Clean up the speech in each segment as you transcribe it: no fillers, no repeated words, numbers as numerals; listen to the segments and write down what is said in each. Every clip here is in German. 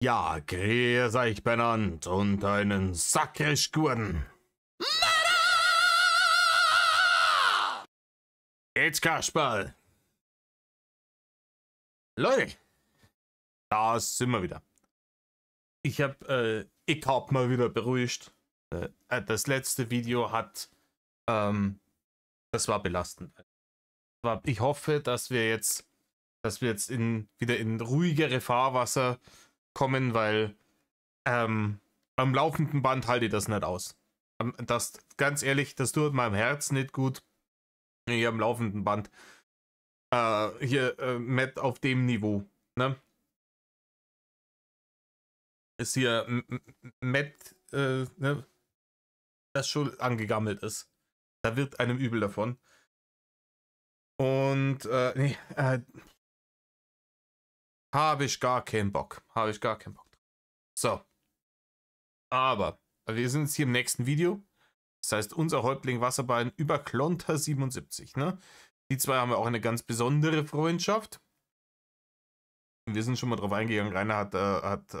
Ja, grüß euch benannt und einen sakrisch guten. Jetzt Kasperl. Leute, da sind wir wieder. Ich hab mal wieder beruhigt. Das letzte Video hat, das war belastend. Ich hoffe, dass wir jetzt wieder in ruhigere Fahrwasser kommen, weil am laufenden Band halte ich das nicht aus. Ganz ehrlich, das tut meinem Herz nicht gut. Hier am laufenden Band. Matt auf dem Niveau. Ne? Ist hier Matt, ne? Das schon angegammelt ist. Da wird einem übel davon. Und habe ich gar keinen Bock. So. Aber wir sind jetzt hier im nächsten Video. Das heißt, unser Häuptling Wasserbein über Klonter 77. Ne? Die zwei haben ja auch eine ganz besondere Freundschaft. Wir sind schon mal drauf eingegangen. Rainer hat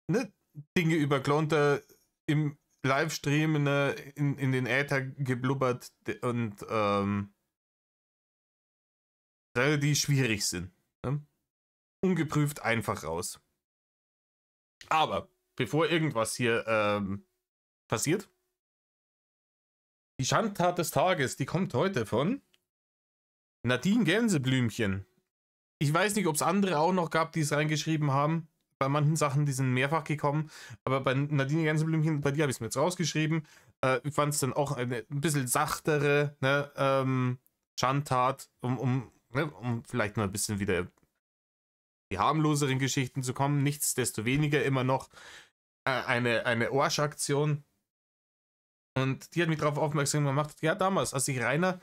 ne, Dinge über Klonter im Livestream in den Äther geblubbert und die schwierig sind. Ne? Ungeprüft einfach raus. Aber bevor irgendwas hier passiert, die Schandtat des Tages, die kommt heute von Nadine Gänseblümchen. Ich weiß nicht, ob es andere auch noch gab, die es reingeschrieben haben. Bei manchen Sachen, die sind mehrfach gekommen. Aber bei Nadine Gänseblümchen, bei dir habe ich es mir jetzt rausgeschrieben. Ich fand es dann auch ein bisschen sachtere, ne, Schandtat, um vielleicht mal ein bisschen wieder die harmloseren Geschichten zu kommen. Nichtsdestoweniger immer noch eine Orsch-Aktion. Und die hat mich darauf aufmerksam gemacht, ja, damals, als ich Rainer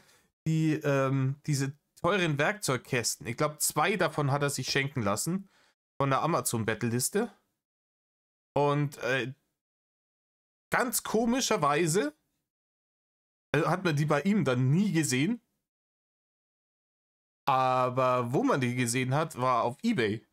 diese teuren Werkzeugkästen, ich glaube 2 davon hat er sich schenken lassen, von der Amazon-Battle-Liste. Und ganz komischerweise hat man die bei ihm dann nie gesehen. Aber wo man die gesehen hat, war auf eBay.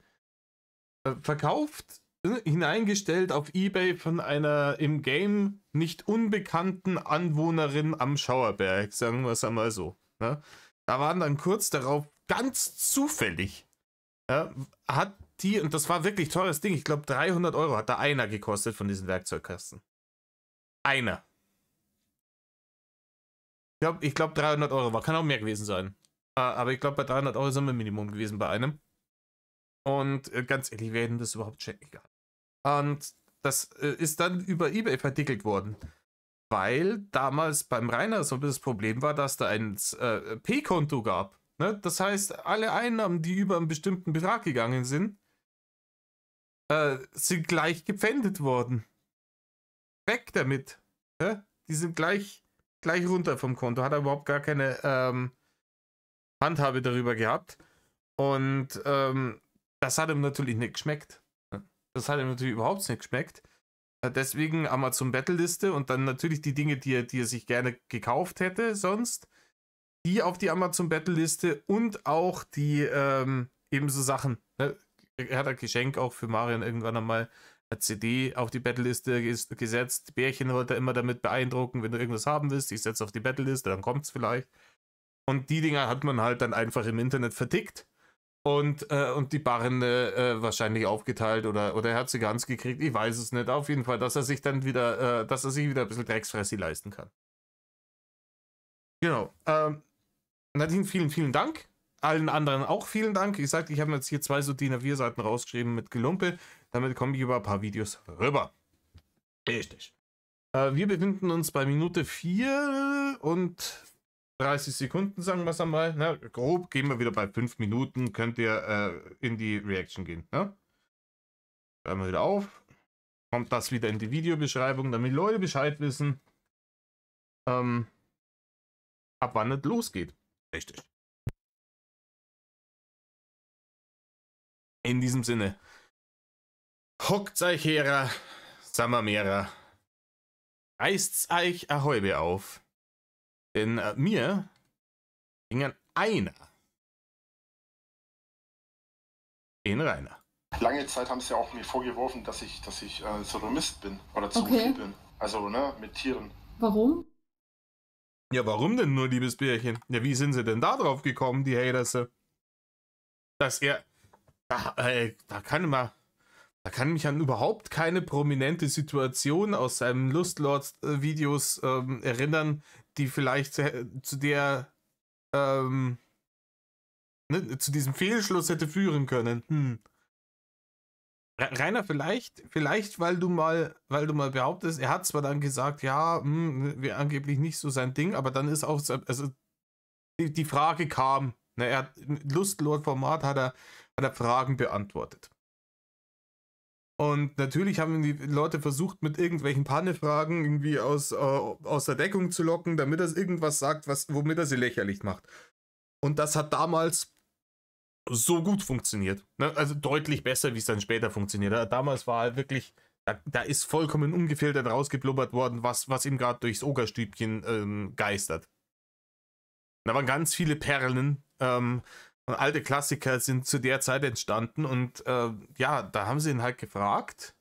Verkauft, hineingestellt auf eBay von einer im Game nicht unbekannten Anwohnerin am Schauerberg, sagen wir es einmal so. Ne? Da waren dann kurz darauf, ganz zufällig, hat die, und das war wirklich teures Ding, ich glaube 300 € hat da einer gekostet von diesen Werkzeugkasten. Einer. Ich glaube 300 €, kann auch mehr gewesen sein. Aber ich glaube bei 300 € sind wir Minimum gewesen bei einem. Und ganz ehrlich, wer hätten das überhaupt checken kann? Und das ist dann über eBay verdickelt worden. Weil damals beim Rainer so das Problem war, dass da ein P-Konto gab. Ne? Das heißt, alle Einnahmen, die über einen bestimmten Betrag gegangen sind, sind gleich gepfändet worden. Weg damit. Ne? Die sind gleich runter vom Konto. Hat er überhaupt gar keine Handhabe darüber gehabt. Und das hat ihm natürlich nicht geschmeckt. Das hat ihm natürlich überhaupt nicht geschmeckt. Deswegen Amazon Battle-Liste und dann natürlich die Dinge, die er sich gerne gekauft hätte sonst, die auf die Amazon Battle-Liste und auch die ebenso Sachen. Ne? Er hat ein Geschenk auch für Marian irgendwann einmal eine CD auf die Battle-Liste gesetzt. Bärchen wollte er immer damit beeindrucken, wenn du irgendwas haben willst, ich setze auf die Battle-Liste, dann kommt es vielleicht. Und die Dinger hat man halt dann einfach im Internet vertickt. Und die Barren wahrscheinlich aufgeteilt oder er hat sie ganz gekriegt, ich weiß es nicht. Auf jeden Fall, dass er sich dann wieder, ein bisschen Drecksfressi leisten kann. Genau. Nadine, vielen, vielen Dank. Allen anderen auch vielen Dank. Ich sagte, ich habe mir jetzt hier 2 so DIN A4 Seiten rausgeschrieben mit Gelumpe. Damit komme ich über ein paar Videos rüber. Richtig. Wir befinden uns bei Minute 4 und 30 Sekunden, sagen wir es einmal. Na, grob gehen wir wieder bei 5 Minuten. Könnt ihr in die Reaction gehen. Ne? Schreiben wir wieder auf. Kommt das wieder in die Videobeschreibung, damit Leute Bescheid wissen, ab wann es losgeht. Richtig. In diesem Sinne. Hockt euch her, Sammermehrer. Reißt's euch a Häube auf. Denn mir ging einer in Rainer. Lange Zeit haben sie auch mir vorgeworfen, dass ich Sodomist bin oder Okay. Zoophil bin. Also, ne, mit Tieren. Warum? Ja, warum denn nur, liebes Bärchen? Ja, wie sind sie denn da drauf gekommen, die Haters? Dass er. Da kann mich an überhaupt keine prominente Situation aus seinen Lustlords-Videos erinnern, die vielleicht zu der zu diesem Fehlschluss hätte führen können. Rainer, vielleicht, weil du mal behauptest, er hat zwar dann gesagt, ja, wäre angeblich nicht so sein Ding, aber dann ist auch, also die Frage kam, ne, er hat im Lustlord-Format hat er Fragen beantwortet. Und natürlich haben die Leute versucht, mit irgendwelchen Pannefragen irgendwie aus der Deckung zu locken, damit er irgendwas sagt, womit er sie lächerlich macht. Und das hat damals so gut funktioniert. Ne? Also deutlich besser, wie es dann später funktioniert. Damals war halt wirklich, da ist vollkommen ungefiltert rausgeblubbert worden, was ihm gerade durchs Ogerstübchen geistert. Da waren ganz viele Perlen. Alte Klassiker sind zu der Zeit entstanden und ja, da haben sie ihn halt gefragt,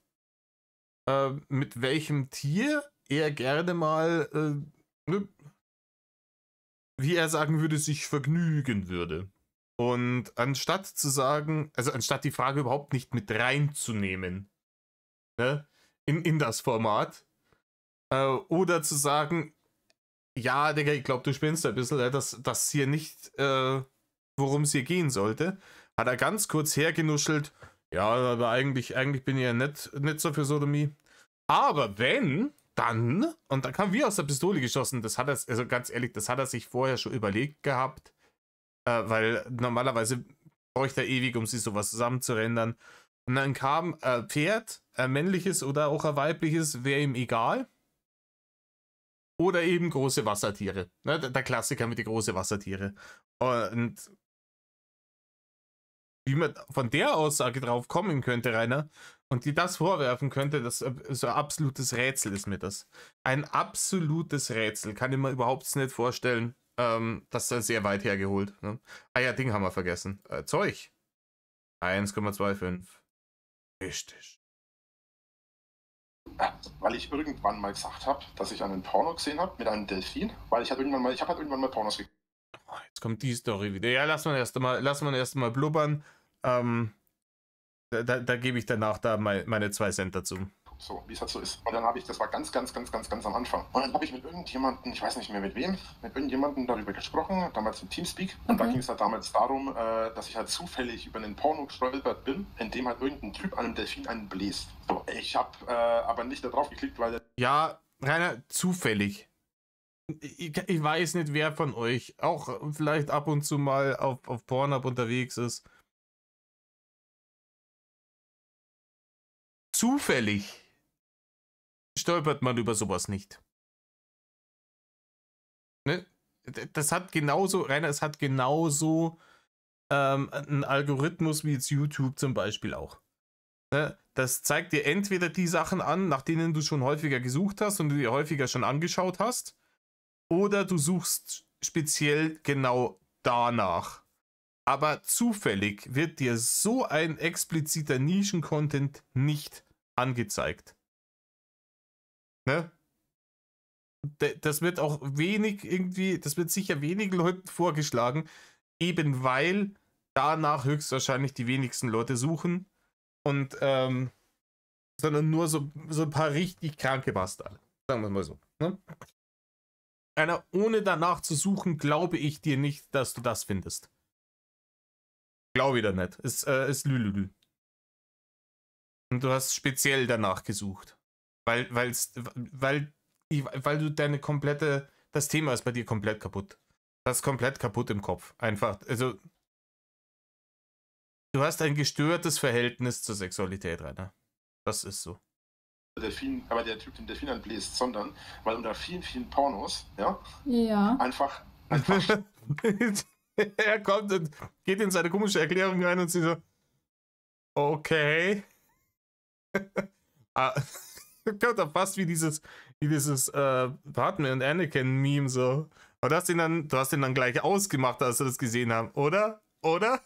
mit welchem Tier er gerne mal, wie er sagen würde, sich vergnügen würde. Und anstatt zu sagen, also anstatt die Frage überhaupt nicht mit reinzunehmen, ne, in das Format, oder zu sagen, ja, Digga, ich glaube, du spinnst ein bisschen, dass hier nicht, worum es hier gehen sollte, hat er ganz kurz hergenuschelt, ja, aber eigentlich bin ich ja nicht so für Sodomie. Aber wenn, dann, und dann kam wie aus der Pistole geschossen, das hat er, also ganz ehrlich, das hat er sich vorher schon überlegt gehabt, weil normalerweise bräuchte er ewig, um sich sowas zusammenzurendern. Und dann kam Pferd, ein männliches oder auch ein weibliches, wäre ihm egal. Oder eben große Wassertiere. Ne, der Klassiker mit den großen Wassertiere. Und wie man von der Aussage drauf kommen könnte, Rainer, und die das vorwerfen könnte, das so ein absolutes Rätsel ist mir das. Ein absolutes Rätsel. Kann ich mir überhaupt nicht vorstellen. Das ist sehr weit hergeholt. Ne? Ah ja, Ding haben wir vergessen. Zeug. 1,25. Richtig. Weil ich irgendwann mal gesagt habe, dass ich einen Porno gesehen habe mit einem Delfin, weil ich habe halt irgendwann mal Pornos geguckt. Oh, jetzt kommt die Story wieder. Ja, lass man erst mal blubbern. Da gebe ich danach meine 2 Cent dazu. So, wie es halt so ist. Und dann habe ich, das war ganz am Anfang. Und dann habe ich mit irgendjemandem, ich weiß nicht mehr mit wem, mit irgendjemandem darüber gesprochen, damals im Teamspeak. Und da ging es halt damals darum, dass ich halt zufällig über einen Porno gestolpert bin, in dem halt irgendein Typ einem Delfin einen bläst. So, ich habe aber nicht da drauf geklickt, weil... Ja, Rainer, zufällig. Ich weiß nicht, wer von euch auch vielleicht ab und zu mal auf Pornhub unterwegs ist. Zufällig stolpert man über sowas nicht. Ne? Das hat genauso, Rainer, es hat genauso einen Algorithmus wie jetzt YouTube zum Beispiel auch. Ne? Das zeigt dir entweder die Sachen an, nach denen du schon häufiger gesucht hast und du dir häufiger schon angeschaut hast, oder du suchst speziell genau danach. Aber zufällig wird dir so ein expliziter Nischen-Content nicht angezeigt. Ne? Das wird auch das wird sicher wenigen Leuten vorgeschlagen, eben weil danach höchstwahrscheinlich die wenigsten Leute suchen und sondern nur so ein paar richtig kranke Bastarde. Sagen wir es mal so. Ne? Ohne danach zu suchen, glaube ich dir nicht, dass du das findest. Glaube ich da nicht. Ist Lülülü. Und du hast speziell danach gesucht. Weil du das Thema ist bei dir komplett kaputt. Das ist komplett kaputt im Kopf. Einfach, also, du hast ein gestörtes Verhältnis zur Sexualität, Rainer. Das ist so. Delfin, aber der Typ den Delfin anbläst, sondern weil unter vielen Pornos, ja, einfach er kommt und geht in seine komische Erklärung rein und sie so, okay. Kommt doch fast wie dieses Padme und Anakin-Meme so. Aber du hast ihn dann gleich ausgemacht, als wir das gesehen haben, oder? Oder?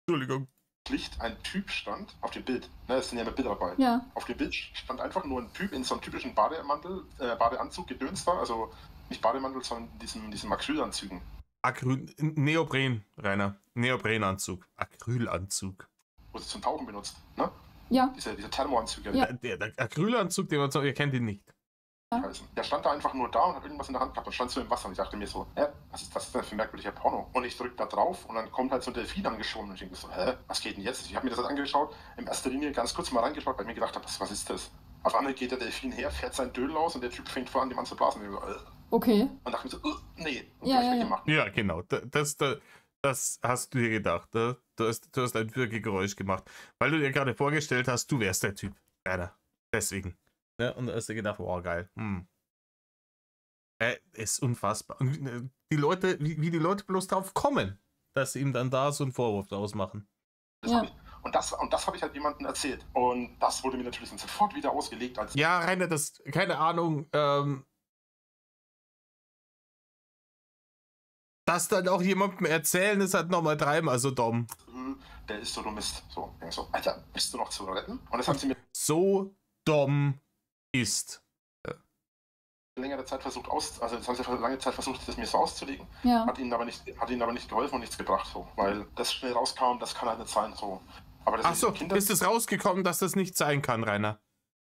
Entschuldigung. schlicht ein Typ stand auf dem Bild. Ne, es sind ja immer Bilder dabei. Ja. Auf dem Bild stand einfach nur ein Typ in so einem typischen Bademantel, Badeanzug, Gedöns da, also nicht Bademantel, sondern diesen Acrylanzügen. Neopren, Rainer. Neoprenanzug. Acrylanzug. Wo sie zum Tauchen benutzt. Ne? Ja. Diese Thermoanzüge. Ja. Der Acrylanzug, den man so, ihr kennt ihn nicht. Der stand da einfach nur da und hat irgendwas in der Hand gehabt und stand so im Wasser. Und ich dachte mir so, was ist das denn für ein merkwürdiger Porno? Und ich drücke da drauf und dann kommt halt so ein Delfin angeschoben. Und ich denke so, was geht denn jetzt? Ich habe mir das halt angeschaut, in erster Linie ganz kurz mal reingeschaut, weil ich mir gedacht habe, was ist das? Auf einmal geht der Delfin her, fährt sein Dödel aus und der Typ fängt voran, die Mann zu blasen. Und ich so, Okay. Und dachte mir so, nee. Und Ja. Gemacht. Ja, genau. Das hast du dir gedacht. Du hast ein Würgegeräusch gemacht. Weil du dir gerade vorgestellt hast, du wärst der Typ. Rainer. Deswegen. Ja, und da hast du gedacht, wow, geil. Ist unfassbar. Und die Leute, wie die Leute bloß drauf kommen, dass sie ihm dann da so einen Vorwurf draus machen. Und das habe ich halt jemandem erzählt. Und das wurde mir natürlich dann sofort wieder ausgelegt als. Ja, Rainer, das, keine Ahnung, das dann auch jemandem erzählen, ist halt nochmal dreimal so dumm. Der ist so dumm ist. So, Alter, bist du noch zu retten? Und das haben sie mir. So dumm ist. Längere Zeit versucht also das haben sie lange Zeit versucht, das mir so auszulegen. Ja. Hat ihnen aber nicht geholfen und nichts gebracht, so, weil das schnell rauskam, das kann halt nicht sein, so. Aber das Achso, ist es rausgekommen, dass das nicht sein kann, Rainer?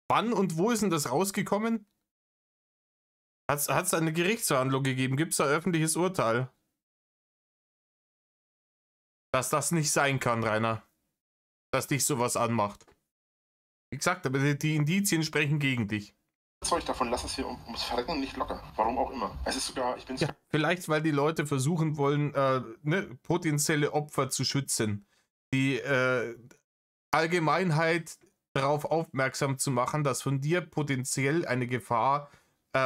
Wann und wo ist denn das rausgekommen? Hat es eine Gerichtsverhandlung gegeben? Gibt es da öffentliches Urteil? Dass das nicht sein kann, Rainer. Dass dich sowas anmacht. Wie gesagt, aber die Indizien sprechen gegen dich. Zeug davon lassen sie ums Verrecken nicht locker. Warum auch immer. Es ist sogar, ich bin ja, vielleicht, weil die Leute versuchen wollen, potenzielle Opfer zu schützen. Die Allgemeinheit darauf aufmerksam zu machen, dass von dir potenziell eine Gefahr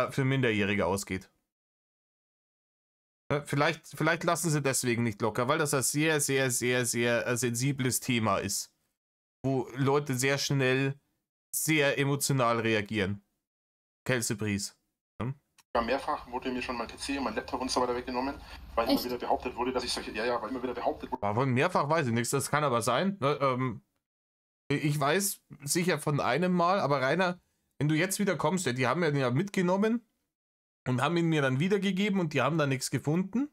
für Minderjährige ausgeht. Vielleicht lassen sie deswegen nicht locker, weil das ein sehr, sehr, sehr, sehr sensibles Thema ist. Wo Leute sehr schnell, sehr emotional reagieren. Kelsey-Bries. Mehrfach wurde mir schon mein PC und mein Laptop und so weiter weggenommen, weil immer wieder behauptet wurde, dass ich solche. Ja, weil immer wieder behauptet wurde. Aber mehrfach weiß ich nichts, das kann aber sein. Ne? Ich weiß sicher von einem Mal, aber Rainer, wenn du jetzt wieder kommst, die haben ja den ja mitgenommen und haben ihn mir dann wiedergegeben und die haben da nichts gefunden,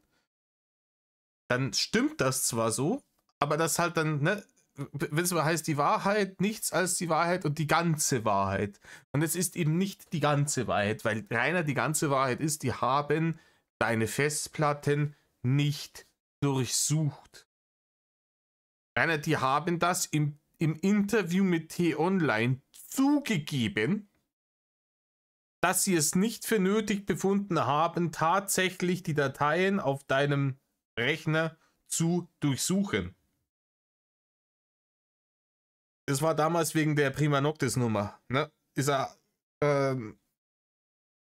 dann stimmt das zwar so, aber das halt dann, ne, wenn es mal heißt, die Wahrheit, nichts als die Wahrheit und die ganze Wahrheit. Und es ist eben nicht die ganze Wahrheit, weil Rainer, die ganze Wahrheit ist, die haben deine Festplatten nicht durchsucht. Rainer, die haben das im Interview mit T-Online zugegeben, dass sie es nicht für nötig befunden haben, tatsächlich die Dateien auf deinem Rechner zu durchsuchen. Das war damals wegen der Prima Noctis Nummer. Ne? Ist er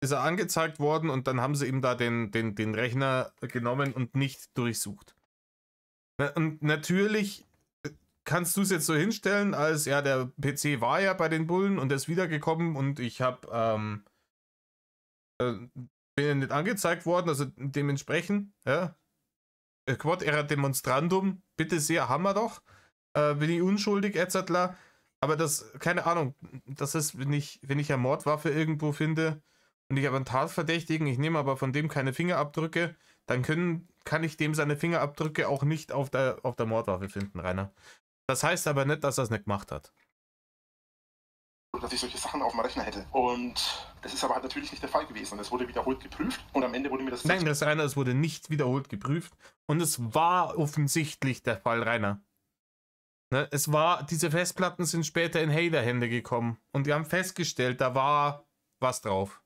angezeigt worden und dann haben sie ihm da den Rechner genommen und nicht durchsucht. Ne? Und natürlich kannst du es jetzt so hinstellen, als ja, der PC war ja bei den Bullen und ist wiedergekommen und ich habe bin ja nicht angezeigt worden, also dementsprechend, ja. Quod erat demonstrandum, bitte sehr, haben wir doch. Bin ich unschuldig, etc. Aber das, keine Ahnung, das ist, wenn ich eine Mordwaffe irgendwo finde und ich habe einen Tatverdächtigen, ich nehme aber von dem keine Fingerabdrücke, dann kann ich dem seine Fingerabdrücke auch nicht auf der Mordwaffe finden, Rainer. Das heißt aber nicht, dass er es nicht gemacht hat. Dass ich solche Sachen auf dem Rechner hätte. Und das ist aber halt natürlich nicht der Fall gewesen. Und es wurde wiederholt geprüft und am Ende wurde mir das... Nein, das Rainer, es wurde nicht wiederholt geprüft und es war offensichtlich der Fall, Rainer. Ne, diese Festplatten sind später in Hater-Hände gekommen und die haben festgestellt, da war was drauf.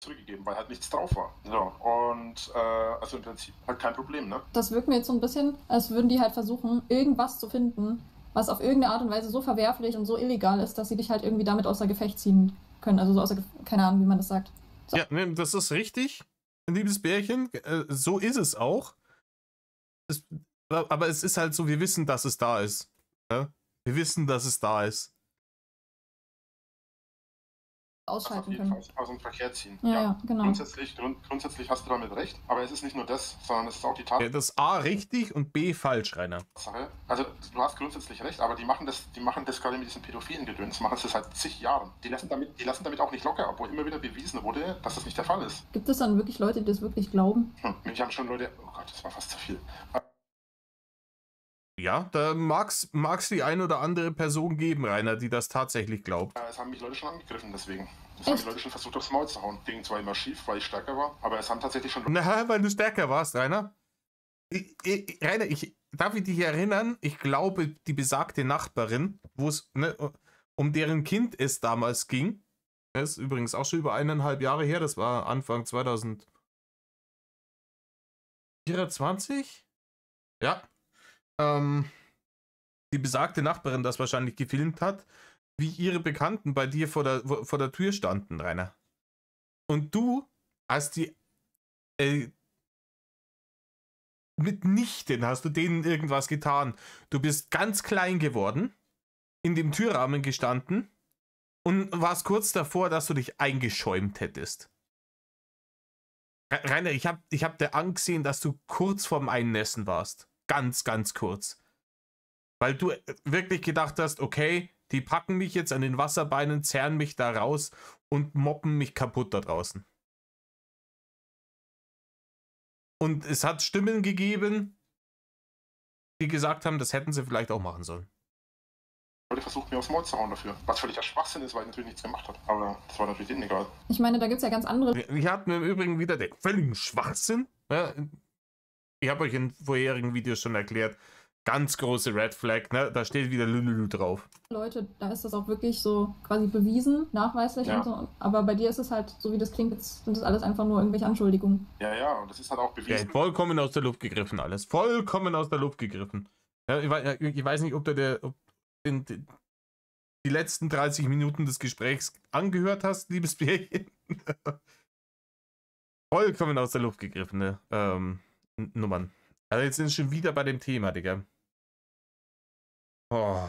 Zurückgegeben, weil halt nichts drauf war. So, und also im Prinzip halt kein Problem, ne? Das wirkt mir jetzt so ein bisschen, als würden die halt versuchen, irgendwas zu finden, was auf irgendeine Art und Weise so verwerflich und so illegal ist, dass sie dich halt irgendwie damit außer Gefecht ziehen können. Also so keine Ahnung, wie man das sagt. So. Ja, ne, das ist richtig, liebes Bärchen. So ist es auch. Aber es ist halt so, wir wissen, dass es da ist. Ja? Wir wissen, dass es da ist. ausschalten auf jeden können. Fall aus dem Verkehr ziehen. Ja, genau. Grundsätzlich hast du damit recht, aber es ist nicht nur das, sondern es ist auch die Ja, das A richtig und B falsch, Rainer. Tatsache. Also du hast grundsätzlich recht, aber die machen das gerade mit diesen pädophilen Gedöns, machen sie seit zig Jahren. Die lassen damit auch nicht locker, obwohl immer wieder bewiesen wurde, dass das nicht der Fall ist. Gibt es dann wirklich Leute, die das wirklich glauben? Mich haben schon Leute, oh Gott, das war fast zu viel. Ja, da mag's die ein oder andere Person geben, Rainer, die das tatsächlich glaubt. Es haben mich Leute schon angegriffen, deswegen. Es haben mich Leute schon versucht, aufs Maul zu hauen. Ging zwar immer schief, weil ich stärker war, aber es haben tatsächlich schon... Na, weil du stärker warst, Rainer. Rainer, darf ich dich erinnern, ich glaube, die besagte Nachbarin, wo es, ne, um deren Kind es damals ging, das ist übrigens auch schon über 1,5 Jahre her, das war Anfang 2024? Ja. Die besagte Nachbarin das wahrscheinlich gefilmt hat, wie ihre Bekannten bei dir vor der Tür standen, Rainer. Und du hast die mitnichten hast du denen irgendwas getan. Du bist ganz klein geworden, in dem Türrahmen gestanden und warst kurz davor, dass du dich eingeschäumt hättest. Rainer, ich hab dir angesehen, dass du kurz vorm Einnässen warst. Ganz, ganz kurz. Weil du wirklich gedacht hast, okay, die packen mich jetzt an den Wasserbeinen, zerren mich da raus und moppen mich kaputt da draußen. Und es hat Stimmen gegeben, die gesagt haben, das hätten sie vielleicht auch machen sollen. Leute versucht mir aufs Maul zu hauen dafür. Was völliger Schwachsinn ist, weil ich natürlich nichts gemacht habe. Aber das war natürlich denen egal. Ich meine, da gibt es ja ganz andere... Wir hatten im Übrigen wieder den völligen Schwachsinn. Ja, ich habe euch in vorherigen Videos schon erklärt, ganz große Red Flag, ne? Da steht wieder Lülülü drauf. Leute, da ist das auch wirklich so quasi bewiesen, nachweislich Ja. und so. Aber bei dir ist es halt, so wie das klingt, jetzt sind das alles einfach nur irgendwelche Anschuldigungen. Ja, und das ist halt auch bewiesen. Ja, vollkommen aus der Luft gegriffen alles. Vollkommen aus der Luft gegriffen. Ja, ich weiß nicht, ob die letzten 30 Minuten des Gesprächs angehört hast, liebes Bärchen. Vollkommen aus der Luft gegriffene Nummern. Also jetzt sind wir schon wieder bei dem Thema, Digga. Oh.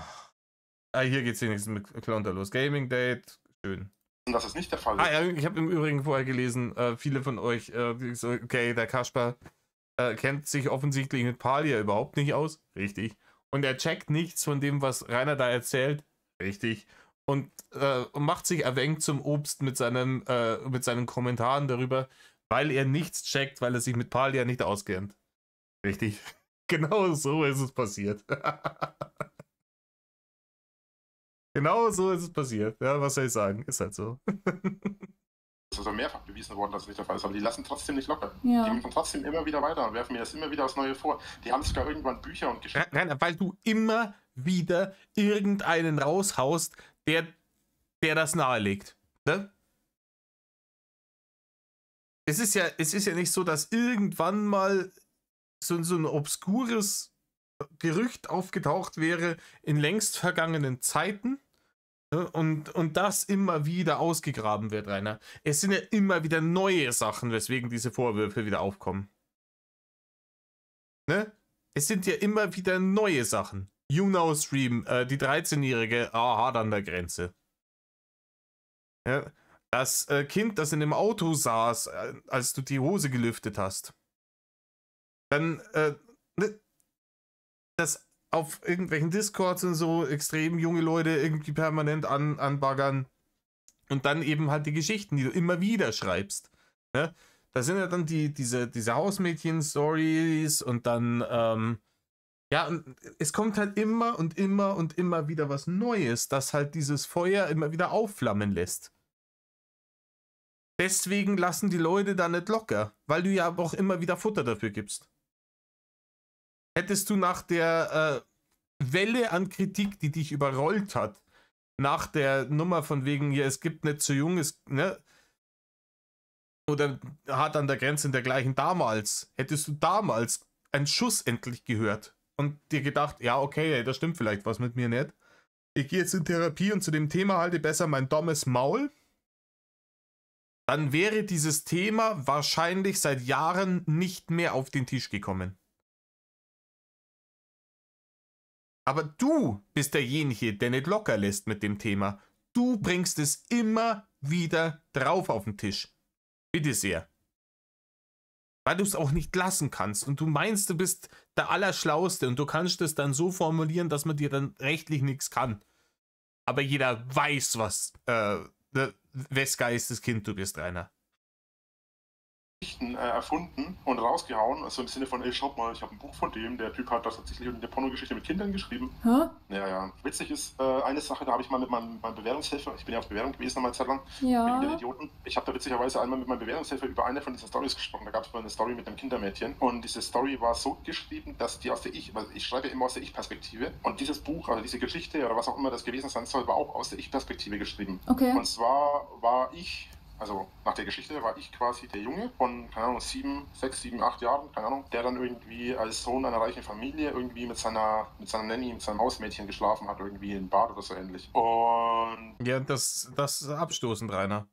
Hier geht's wenigstens mit Klonter los. Gaming Date, schön. Und das ist nicht der Fall. Ja, ich habe im Übrigen vorher gelesen, viele von euch, so, okay, der Kasper kennt sich offensichtlich mit Palia überhaupt nicht aus. Richtig. Und er checkt nichts von dem, was Rainer da erzählt. Richtig. Und macht sich erwähnt zum Obst mit seinen Kommentaren darüber, weil er nichts checkt, weil er sich mit Palia nicht auskennt. Richtig. Genau so ist es passiert. Genau so ist es passiert. Ja, was soll ich sagen? Ist halt so. Es ist also mehrfach bewiesen worden, dass es nicht der Fall ist. Aber die lassen trotzdem nicht locker. Ja. Die machen trotzdem immer wieder weiter und werfen mir das immer wieder aufs Neue vor. Die haben sogar irgendwann Bücher und Geschichten. Rainer, weil du immer wieder irgendeinen raushaust, der das nahelegt. Ne? Es ist ja nicht so, dass irgendwann mal so ein obskures Gerücht aufgetaucht wäre in längst vergangenen Zeiten. Und das immer wieder ausgegraben wird, Rainer. Es sind ja immer wieder neue Sachen, weswegen diese Vorwürfe wieder aufkommen. Ne? Es sind ja immer wieder neue Sachen. YouNow-Stream, die 13-Jährige hart an der Grenze. Ja? Das Kind, das in dem Auto saß, als du die Hose gelüftet hast. Dann, das auf irgendwelchen Discords und so extrem junge Leute irgendwie permanent anbaggern und dann eben halt die Geschichten, die du immer wieder schreibst. Ne? Da sind ja dann diese Hausmädchen-Stories und dann, ja, und es kommt halt immer und immer und immer wieder was Neues, das halt dieses Feuer immer wieder aufflammen lässt. Deswegen lassen die Leute da nicht locker, weil du ja auch immer wieder Futter dafür gibst. Hättest du nach der Welle an Kritik, die dich überrollt hat, nach der Nummer von wegen, ja, es gibt nicht so junges, ne? Oder hart an der Grenze und dergleichen damals, hättest du damals einen Schuss endlich gehört und dir gedacht, ja, okay, da stimmt vielleicht was mit mir nicht. Ich gehe jetzt in Therapie und zu dem Thema halte besser mein dummes Maul. Dann wäre dieses Thema wahrscheinlich seit Jahren nicht mehr auf den Tisch gekommen. Aber du bist derjenige, der nicht locker lässt mit dem Thema. Du bringst es immer wieder drauf auf den Tisch. Bitte sehr. Weil du es auch nicht lassen kannst und du meinst, du bist der Allerschlauste und du kannst es dann so formulieren, dass man dir dann rechtlich nichts kann. Aber jeder weiß, wes Geisteskind du bist, Rainer. Erfunden und rausgehauen, also im Sinne von, ey, schaut mal, ich habe ein Buch von dem, der Typ hat das tatsächlich eine Pornogeschichte mit Kindern geschrieben. Hä? Ja. Witzig ist, eine Sache, da habe ich mal mit meinem Bewährungshelfer, ich bin ja auf Bewährung gewesen einmal Zeit lang, wegen Ja. den Idioten. Ich habe da witzigerweise einmal mit meinem Bewährungshelfer über eine von diesen Storys gesprochen. Da gab es mal eine Story mit einem Kindermädchen und diese Story war so geschrieben, dass die aus der also ich schreibe immer aus der Ich-Perspektive und dieses Buch, also diese Geschichte oder was auch immer das gewesen sein soll, war auch aus der Ich-Perspektive geschrieben. Okay. Und zwar war ich, also nach der Geschichte war ich quasi der Junge von, keine Ahnung, 6, 7, 8 Jahren, keine Ahnung, der dann irgendwie als Sohn einer reichen Familie irgendwie mit seiner Nanny, mit seinem Hausmädchen geschlafen hat, irgendwie in Bad oder so ähnlich. Und Ja, das ist abstoßend, Rainer.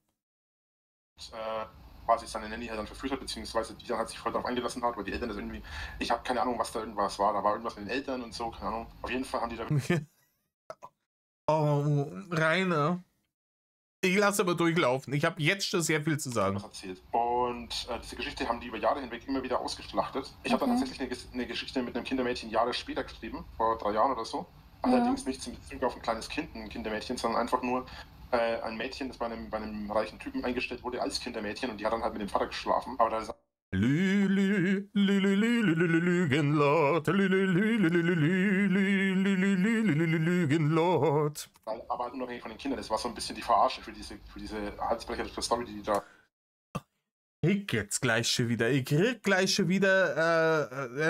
quasi seine Nanny halt dann verführt hat, beziehungsweise die dann halt sich voll darauf eingelassen hat, weil die Eltern das irgendwie, ich habe keine Ahnung, was da irgendwas war, da war irgendwas mit den Eltern und so, keine Ahnung. Auf jeden Fall haben die da Oh, Rainer. Ich lasse aber durchlaufen. Ich habe jetzt schon sehr viel zu sagen. was erzählt. Und diese Geschichte haben die über Jahre hinweg immer wieder ausgeschlachtet. Ich habe dann tatsächlich eine Geschichte mit einem Kindermädchen Jahre später geschrieben, vor 3 Jahren oder so. Allerdings nicht zum Bezug auf ein kleines Kind, ein Kindermädchen, sondern einfach nur ein Mädchen, das bei einem reichen Typen eingestellt wurde als Kindermädchen und die hat dann halt mit dem Vater geschlafen. Aber da ist Lügenlord, Lügenlord. aber halt unabhängig von den Kindern, das war so ein bisschen die Verarsche für diese halsbrecherische Story, die da. Ich krieg gleich schon wieder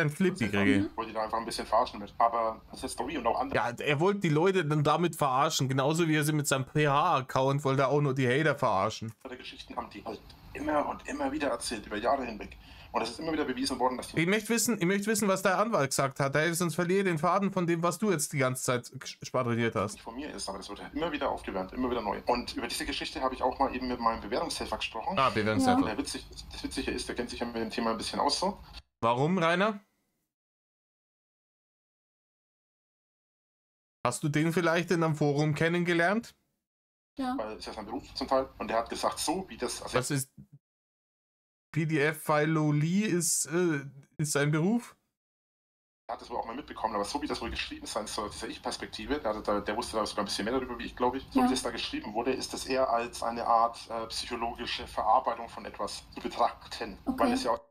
ein Flippy kriege. Wollte die da einfach ein bisschen verarschen mit. Aber das ist Story und auch andere. Ja, er wollte die Leute dann damit verarschen, genauso wie er sie mit seinem PH-Account wollte er auch nur die Hater verarschen. Geschichten haben die halt immer und immer wieder erzählt, über Jahre hinweg. Und es ist immer wieder bewiesen worden, dass die. Ich möchte wissen, was der Anwalt gesagt hat. Sonst verliere den Faden von dem, was du jetzt die ganze Zeit schwadroniert hast. Nicht von mir ist, aber das wird halt immer wieder aufgewärmt, immer wieder neu. Und über diese Geschichte habe ich auch mal eben mit meinem Bewährungshelfer gesprochen. Bewährungshelfer. Ja. Das Witzige ist, der kennt sich ja mit dem Thema ein bisschen aus so. Warum, Rainer? Hast du den vielleicht in einem Forum kennengelernt? Ja. Weil es ist ja sein Beruf zum Teil. Und der hat gesagt, so wie das. Also Was ist PDF-Philologie ist sein Beruf? Er hat das wohl auch mal mitbekommen, aber so wie das wohl geschrieben sein soll, diese Ich-Perspektive, der wusste da sogar ein bisschen mehr darüber, wie ich, glaube ich. So wie das da geschrieben wurde, ist das eher als eine Art psychologische Verarbeitung von etwas zu betrachten. Okay. Weil es ja aus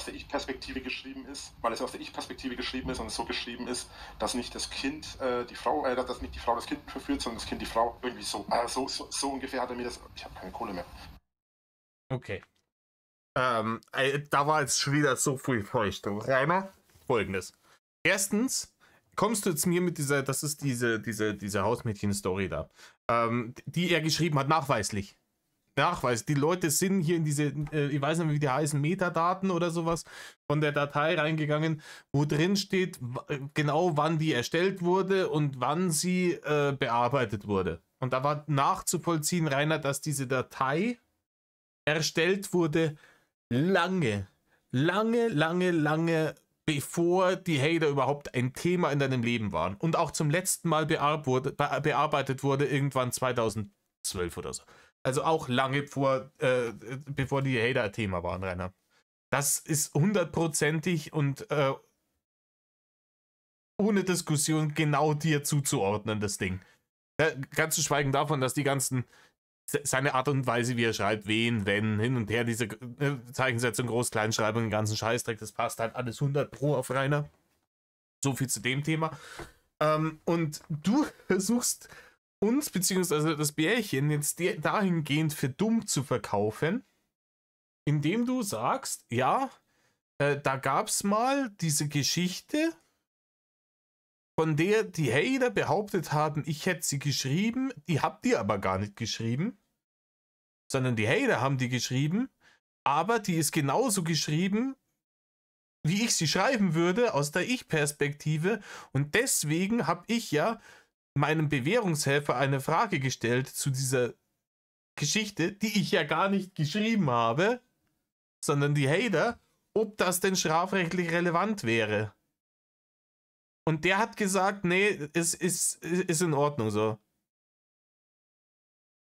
der Ich-Perspektive geschrieben ist, und es so geschrieben ist, dass nicht das Kind dass nicht die Frau das Kind verführt, sondern das Kind die Frau. Irgendwie so. So ungefähr hat er mir das. Ich habe keine Kohle mehr. Okay. Da war jetzt schon wieder so viel Feuchtung. Rainer, Folgendes. Erstens, kommst du jetzt mir mit dieser, das ist diese Hausmädchen-Story da, die er geschrieben hat, nachweislich. Die Leute sind hier in diese, ich weiß nicht, wie die heißen, Metadaten oder sowas, von der Datei reingegangen, wo drin steht, genau wann die erstellt wurde und wann sie bearbeitet wurde. Und da war nachzuvollziehen, Rainer, dass diese Datei erstellt wurde lange bevor die Hater überhaupt ein Thema in deinem Leben waren und auch zum letzten Mal bearbeitet wurde irgendwann 2012 oder so. Also auch lange bevor die Hater ein Thema waren, Rainer. Das ist 100%ig und ohne Diskussion genau dir zuzuordnen, das Ding. Ganz zu schweigen davon, dass die ganzen seine Art und Weise, wie er schreibt, wen, wenn, hin und her, diese Zeichensetzung, Groß-Kleinschreibung, den ganzen Scheißdreck, das passt halt alles 100% auf Rainer. So viel zu dem Thema. Und du versuchst uns, beziehungsweise das Bärchen, jetzt dahingehend für dumm zu verkaufen, indem du sagst, ja, da gab es mal diese Geschichte, von der die Hater behauptet haben, ich hätte sie geschrieben, die habt ihr aber gar nicht geschrieben, sondern die Hater haben die geschrieben, aber die ist genauso geschrieben, wie ich sie schreiben würde, aus der Ich-Perspektive, und deswegen habe ich ja meinem Bewährungshelfer eine Frage gestellt zu dieser Geschichte, die ich ja gar nicht geschrieben habe, sondern die Hater, ob das denn strafrechtlich relevant wäre. Und der hat gesagt, nee, es ist in Ordnung so.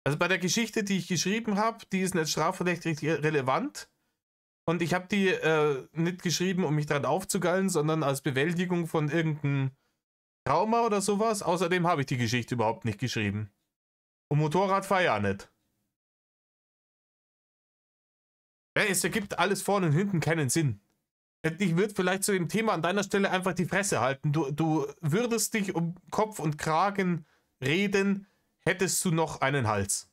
Also bei der Geschichte, die ich geschrieben habe, die ist nicht strafrechtlich relevant. Und ich habe die nicht geschrieben, um mich daran aufzugeilen, sondern als Bewältigung von irgendeinem Trauma oder sowas. Außerdem habe ich die Geschichte überhaupt nicht geschrieben. Und Motorrad fahre ich auch nicht. Ja, es ergibt alles vorne und hinten keinen Sinn. Ich würde vielleicht zu dem Thema an deiner Stelle einfach die Fresse halten. Du würdest dich um Kopf und Kragen reden, hättest du noch einen Hals.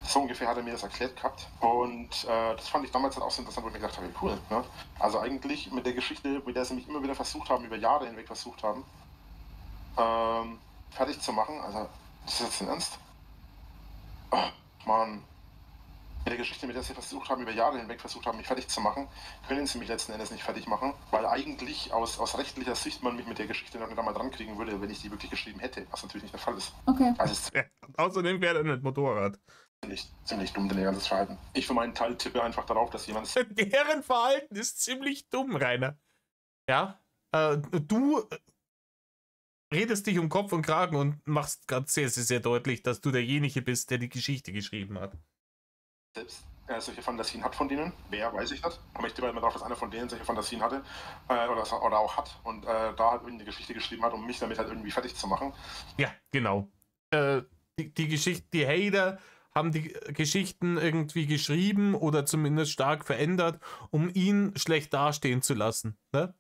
So ungefähr hat er mir das erklärt gehabt. Und das fand ich damals halt auch so interessant, wo ich mir gedacht habe, cool. Ne? Also eigentlich mit der Geschichte, mit der sie mich immer wieder versucht haben, über Jahre hinweg versucht haben, fertig zu machen. Also, das ist jetzt ein Ernst? Oh, Mann. Mit der Geschichte, mit der sie versucht haben, über Jahre hinweg versucht haben, mich fertig zu machen, können sie mich letzten Endes nicht fertig machen, weil eigentlich aus rechtlicher Sicht man mich mit der Geschichte noch nicht einmal dran kriegen würde, wenn ich die wirklich geschrieben hätte, was natürlich nicht der Fall ist. Okay. Also Ja, außerdem wäre er nicht Motorrad. ziemlich dumm, dein ganzes Verhalten. Ich für meinen Teil tippe einfach darauf, dass jemand... Deren Verhalten ist ziemlich dumm, Rainer. Ja, du redest dich um Kopf und Kragen und machst gerade sehr, sehr, sehr deutlich, dass du derjenige bist, der die Geschichte geschrieben hat. Selbst solche Fantasien hat von denen, wer weiß ich das, aber ich tippe immer darauf, dass einer von denen solche Fantasien hatte oder auch hat und da halt irgendeine Geschichte geschrieben hat, um mich damit halt irgendwie fertig zu machen. Ja, genau. Die Geschichte, die Hater haben die Geschichten irgendwie geschrieben oder zumindest stark verändert, um ihn schlecht dastehen zu lassen. Ne?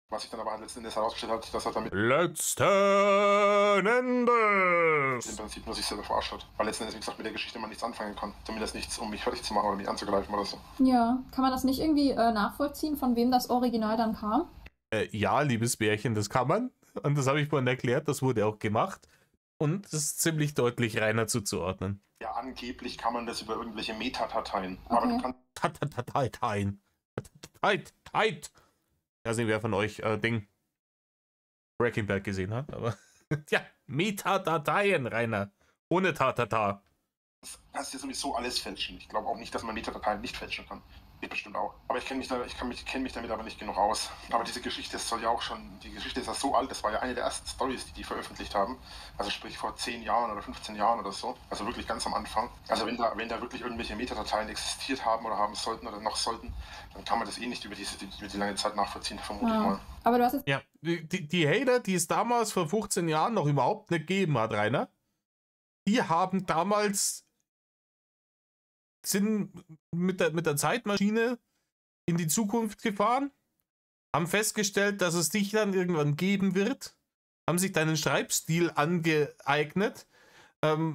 Was sich dann aber letzten Endes herausgestellt hat, dass er damit Letzten Endes im Prinzip nur sich selber verarscht hat. Weil letzten Endes, wie gesagt, mit der Geschichte man nichts anfangen kann. Zumindest nichts, um mich fertig zu machen oder mich anzugreifen oder so. Ja, kann man das nicht irgendwie nachvollziehen, von wem das Original dann kam? Ja, liebes Bärchen, das kann man. Und das habe ich vorhin erklärt, das wurde auch gemacht. Und das ist ziemlich deutlich Rainer zuzuordnen. Ja, angeblich kann man das über irgendwelche Metadateien. Okay. Aber du kannst Dateien. Ich weiß nicht, wer von euch Breaking Bad gesehen hat, aber ja, Metadateien, Rainer. Ohne Tatata. kannst dir sowieso alles fälschen. Ich glaube auch nicht, dass man Metadateien nicht fälschen kann. Geht bestimmt auch. Aber ich kenne mich damit aber nicht genug aus. Aber diese Geschichte soll ja auch schon, die Geschichte ist ja so alt, das war ja eine der ersten Stories, die veröffentlicht haben. Also sprich vor 10 Jahren oder 15 Jahren oder so. Also wirklich ganz am Anfang. Also wenn da wirklich irgendwelche Metadateien existiert haben oder haben sollten oder noch sollten, dann kann man das eh nicht über die lange Zeit nachvollziehen, vermute ich mal. Aber du hast jetzt... Ja, die Hater, die es damals vor 15 Jahren noch überhaupt nicht gegeben hat, Rainer, die haben damals sind mit der Zeitmaschine in die Zukunft gefahren, haben festgestellt, dass es dich dann irgendwann geben wird, haben sich deinen Schreibstil angeeignet,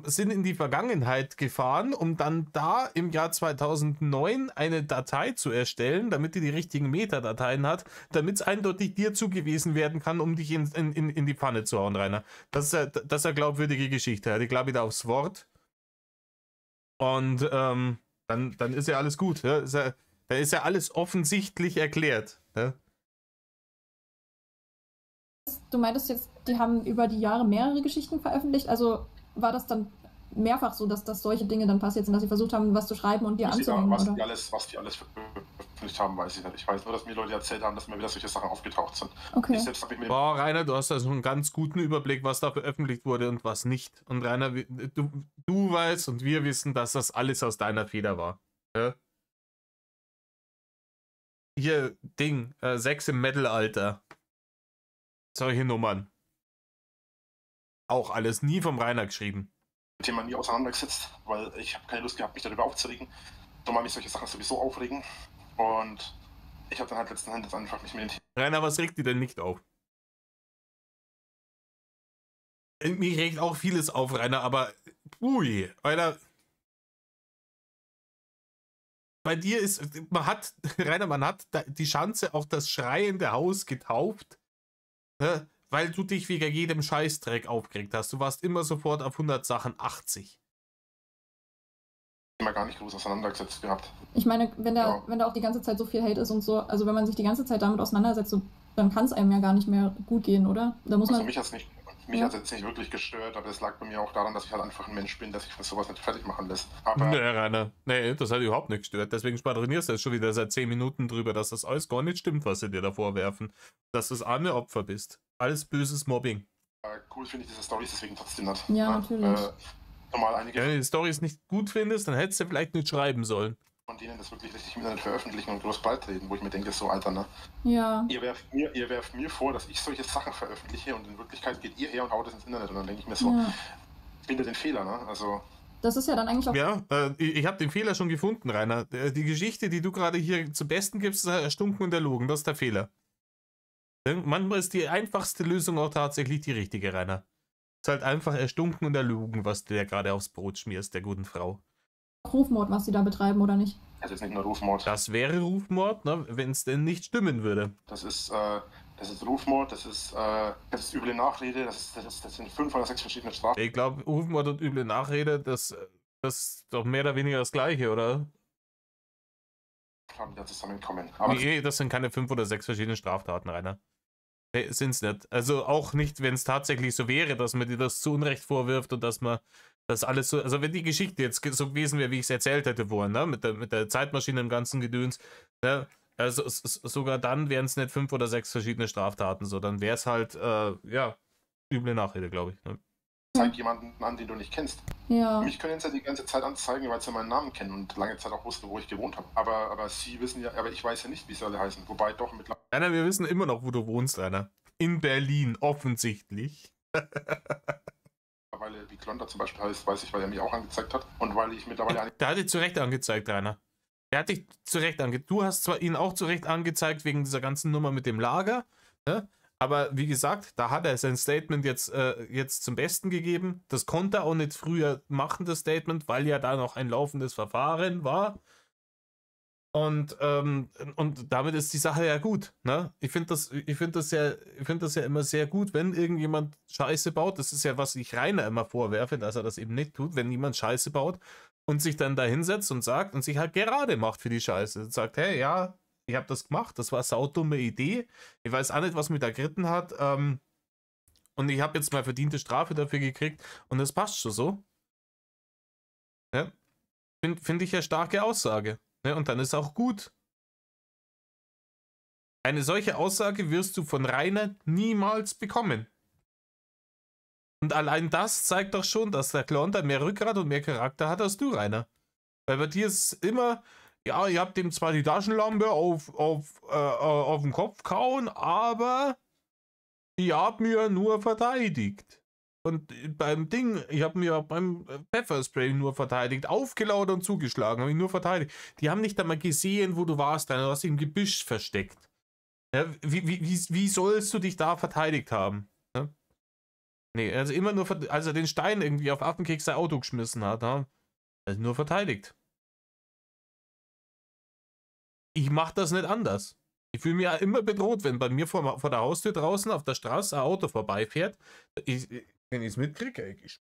sind in die Vergangenheit gefahren, um dann da im Jahr 2009 eine Datei zu erstellen, damit die richtigen Metadateien hat, damit es eindeutig dir zugewiesen werden kann, um dich in die Pfanne zu hauen, Rainer. Das ist eine glaubwürdige Geschichte. Ich glaube da aufs Wort. Und dann ist ja alles gut. Ja? Da ist ja alles offensichtlich erklärt. Ja? Du meintest jetzt, die haben über die Jahre mehrere Geschichten veröffentlicht. Also war das dann mehrfach so, dass solche Dinge dann passiert sind, dass sie versucht haben, was zu schreiben und dir anzuhängen, was oder? die alles veröffentlicht haben, weiß ich nicht. Ich weiß nur, dass mir Leute erzählt haben, dass mir wieder solche Sachen aufgetaucht sind. Okay. Ich selbst habe mir Boah, Rainer, du hast da so einen ganz guten Überblick, was da veröffentlicht wurde und was nicht. Und Rainer, du weißt und wir wissen, dass das alles aus deiner Feder war. Ja? Hier, Ding, Sex im Mittelalter. Solche Nummern. Auch alles nie vom Rainer geschrieben. mit dem Thema nie auseinandergesetzt, weil ich habe keine Lust gehabt, mich darüber aufzuregen. Zumal mich solche Sachen sowieso aufregen. Und ich habe dann halt letzten Endes einfach mich mit den Rainer, was regt dir denn nicht auf? Mich regt auch vieles auf, Rainer, aber ui, Alter. Bei dir ist, Rainer, man hat die Schanze auch das schreiende Haus getauft, ne, weil du dich wegen jedem Scheißdreck aufgeregt hast. Du warst immer sofort auf 100 Sachen 80. Thema gar nicht groß auseinandergesetzt gehabt. Ich meine, wenn da auch die ganze Zeit so viel Hate ist und so, also wenn man sich die ganze Zeit damit auseinandersetzt, so, dann kann es einem ja gar nicht mehr gut gehen, oder? Da muss Also man... mich hat es jetzt nicht wirklich gestört, aber es lag bei mir auch daran, dass ich halt einfach ein Mensch bin, der sich von sowas nicht fertig machen lässt. Aber Nee, Rainer, nee, das hat überhaupt nicht gestört. Deswegen schwadronierst du jetzt schon wieder seit 10 Minuten drüber, dass das alles gar nicht stimmt, was sie dir da vorwerfen. Dass du das arme Opfer bist. Alles böses Mobbing. cool finde ich diese Storys deswegen trotzdem nicht. Ja, natürlich. Normal einige Wenn du die Storys nicht gut findest, dann hättest du vielleicht nicht schreiben sollen. von denen das wirklich richtig im Internet veröffentlichen und groß beitreten, wo ich mir denke, so Alter, ne? Ja. Ihr werft mir vor, dass ich solche Sachen veröffentliche und in Wirklichkeit geht ihr her und haut es ins Internet und dann denke ich mir so, Ja. finde den Fehler, ne? Also Das ist ja dann eigentlich auch. Ja, ich habe den Fehler schon gefunden, Rainer. Die Geschichte, die du gerade hier zum Besten gibst, ist erstunken und erlogen. Das ist der Fehler. Manchmal ist die einfachste Lösung auch tatsächlich die richtige, Rainer. Es ist halt einfach erstunken und erlogen, was du ja gerade aufs Brot schmierst, der guten Frau. Rufmord, was sie da betreiben, oder nicht? das ist nicht nur Rufmord. Das wäre Rufmord, ne, wenn es denn nicht stimmen würde. Das ist Rufmord, das ist üble Nachrede, das sind 5 oder 6 verschiedene Strafen. Ich glaube, Rufmord und üble Nachrede, das ist doch mehr oder weniger das Gleiche, oder? Die da zusammenkommen. Aber Nee, das sind keine 5 oder 6 verschiedene Straftaten, Rainer. Nee, sind's nicht. Also auch nicht, wenn es tatsächlich so wäre, dass man dir das zu Unrecht vorwirft und dass man das alles so, also wenn die Geschichte jetzt so gewesen wäre, wie ich es erzählt hätte vorhin, ne, mit der Zeitmaschine im ganzen Gedöns, ne, also sogar dann wären es nicht 5 oder 6 verschiedene Straftaten, so, dann wäre es halt, ja, üble Nachrede, glaube ich. Ne? zeig jemanden an, den du nicht kennst. Ja. Mich können sie ja die ganze Zeit anzeigen, weil sie meinen Namen kennen und lange Zeit auch wussten, wo ich gewohnt habe. Aber sie wissen ja, aber ich weiß ja nicht, wie sie alle heißen. Wobei doch mittlerweile. Rainer, wir wissen immer noch, wo du wohnst, Rainer. In Berlin, offensichtlich. Wie Klonter zum Beispiel heißt, weiß ich, weil er mich auch angezeigt hat. Und weil ich mittlerweile Der hat dich zu Recht angezeigt, Rainer. Der hat dich zu Recht angezeigt. Du hast zwar ihn auch zu Recht angezeigt wegen dieser ganzen Nummer mit dem Lager, ne? Aber wie gesagt, da hat er sein Statement jetzt zum Besten gegeben. Das konnte er auch nicht früher machen, das Statement, weil ja da noch ein laufendes Verfahren war. Und damit ist die Sache ja gut. Ne? Ich finde das ja immer sehr gut, wenn irgendjemand Scheiße baut. Das ist ja, was ich Rainer immer vorwerfe, dass er das eben nicht tut, wenn jemand Scheiße baut und sich dann da hinsetzt und sagt und sich halt gerade macht für die Scheiße. Und sagt, hey, ja, ich habe das gemacht, das war eine saudumme Idee. Ich weiß auch nicht, was mich da geritten hat. Und ich habe jetzt mal verdiente Strafe dafür gekriegt und das passt schon so. Ja? Find ich ja starke Aussage. Ne, und dann ist auch gut. Eine solche Aussage wirst du von Rainer niemals bekommen. Und allein das zeigt doch schon, dass der Klonter mehr Rückgrat und mehr Charakter hat als du, Rainer. Weil bei dir ist es immer, ja, ihr habt ihm zwar die Taschenlampe auf den Kopf gehauen, aber ihr habt mir nur verteidigt. Und beim Ding, ich habe mir beim Pfefferspray nur verteidigt, aufgelauert und zugeschlagen, habe ich nur verteidigt. Die haben nicht einmal gesehen, wo du warst, du hast dich im Gebüsch versteckt. Ja, wie sollst du dich da verteidigt haben? Ja? Nee, also immer nur, als er den Stein irgendwie auf Affenkeks sein Auto geschmissen hat, ja? Also nur verteidigt. Ich mache das nicht anders. Ich fühle mich ja immer bedroht, wenn bei mir vor der Haustür draußen auf der Straße ein Auto vorbeifährt. Wenn ich es mitkriege, ich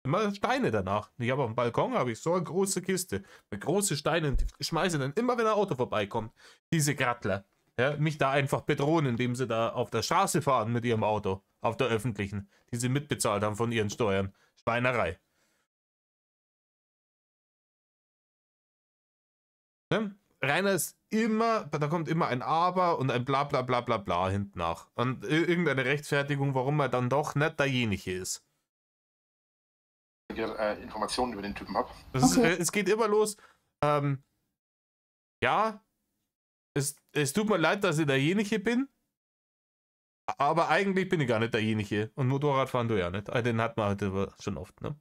immer Steine danach. Ich habe auf dem Balkon so eine große Kiste mit großen Steinen. Die schmeiße dann immer, wenn ein Auto vorbeikommt. Diese Grattler. Ja, mich da einfach bedrohen, indem sie da auf der Straße fahren mit ihrem Auto. Auf der öffentlichen. Die sie mitbezahlt haben von ihren Steuern. Schweinerei. Ne? Rainer ist immer, da kommt immer ein Aber und ein bla bla bla bla bla hinten nach. Und irgendeine Rechtfertigung, warum er dann doch nicht derjenige ist. Informationen über den Typen habe. Es geht immer los. Ja, es tut mir leid, dass ich derjenige bin, aber eigentlich bin ich gar nicht derjenige. Und Motorradfahren du ja nicht. Den hat man halt schon oft, ne?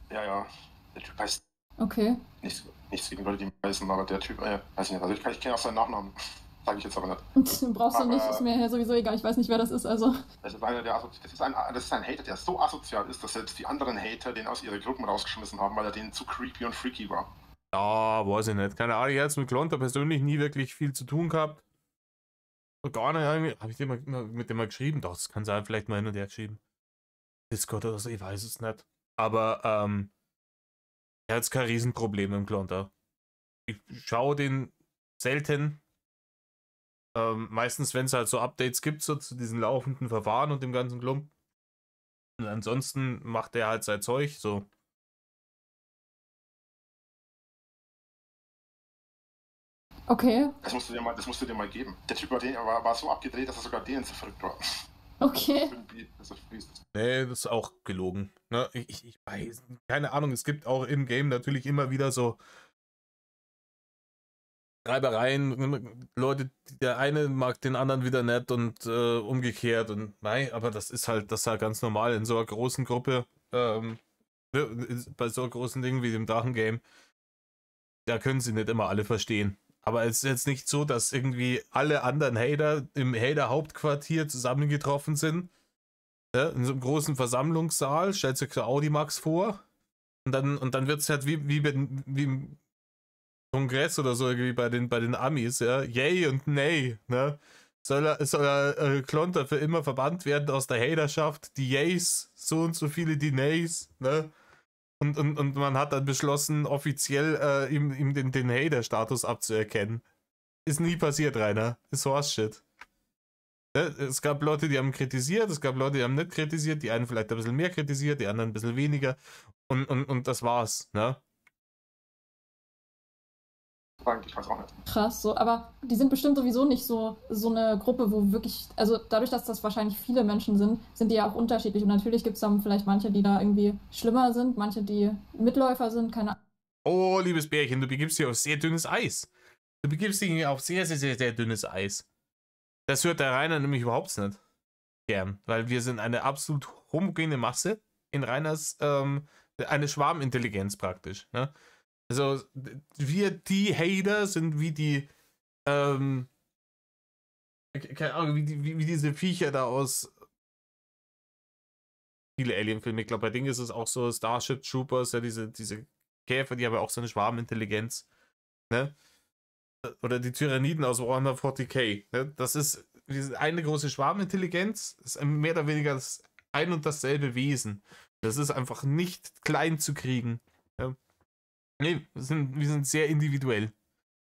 Ja, der Typ heißt. Okay. Nichts gegen Leute, die heißen, aber der Typ, weiß ich nicht. Also ich kenne auch seinen Nachnamen. Sage ich jetzt aber nicht. Brauchst du nicht, ist mir ja sowieso egal. Ich weiß nicht, wer das ist, also. Das ist ein Hater, der so asozial ist, dass selbst die anderen Hater den aus ihren Gruppen rausgeschmissen haben, weil er denen zu creepy und freaky war. Ja, weiß ich nicht. Keine Ahnung, ich habe mit Klonter persönlich nie wirklich viel zu tun gehabt. Gar nicht, habe ich mit dem mal geschrieben? Doch, das kann sein, vielleicht mal hin und her geschrieben. Discord oder so, ich weiß es nicht. Aber, er hat jetzt kein Riesenproblem im Klonter. Ich schaue den selten. Meistens, wenn es halt so Updates gibt, so zu diesen laufenden Verfahren und dem ganzen Klump. Und ansonsten macht er halt sein Zeug, so. Okay. Das musst du dir mal geben. Der Typ war so abgedreht, dass er sogar denen zu verrückt war. Okay. Irgendwie, dass es fließt. Nee, das ist auch gelogen. Ne? Ich weiß, keine Ahnung, es gibt auch im Game natürlich immer wieder so Reibereien, Leute, der eine mag den anderen wieder nicht und umgekehrt und nein, aber das ist halt ganz normal in so einer großen Gruppe, bei so großen Dingen wie dem Drachengame, da können sie nicht immer alle verstehen. Aber es ist jetzt nicht so, dass irgendwie alle anderen Hater im Hater-Hauptquartier zusammengetroffen sind, ja, in so einem großen Versammlungssaal, stellt sich der Audimax vor und dann wird es halt wie im Kongress oder so, irgendwie bei den Amis, ja, yay und nay, ne? Soll er Klonter für immer verbannt werden aus der Haterschaft, die Yays, so und so viele die Nays, ne? Und man hat dann beschlossen, offiziell ihm den Hater-Status abzuerkennen. Ist nie passiert, Rainer. Ist Horse-Shit. Ne? Es gab Leute, die haben kritisiert, es gab Leute, die haben nicht kritisiert, die einen vielleicht ein bisschen mehr kritisiert, die anderen ein bisschen weniger. Und das war's, ne? Ich weiß auch nicht. Krass, so, aber die sind bestimmt sowieso nicht so eine Gruppe, wo wirklich, also dadurch, dass das wahrscheinlich viele Menschen sind die ja auch unterschiedlich. Und natürlich gibt es dann vielleicht manche, die da irgendwie schlimmer sind, manche, die Mitläufer sind, keine Ahnung. Oh, liebes Bärchen, du begibst dich auf sehr dünnes Eis. Du begibst dich auf sehr, sehr, sehr, sehr dünnes Eis. Das hört der Rainer nämlich überhaupt nicht gern, weil wir sind eine absolut homogene Masse in Rainers, eine Schwarmintelligenz praktisch, ne? Also, wir, die Hater, sind wie die, keine Ahnung, wie diese Viecher da aus viele Alien-Filme. Ich glaube, bei Ding ist es auch so Starship Troopers, ja, diese Käfer, die haben ja auch so eine Schwarmintelligenz, ne? Oder die Tyranniden aus Warhammer 40k, ne? Das ist eine große Schwarmintelligenz, ist mehr oder weniger das ein und dasselbe Wesen. Das ist einfach nicht klein zu kriegen, ja? Nee, wir sind sehr individuell.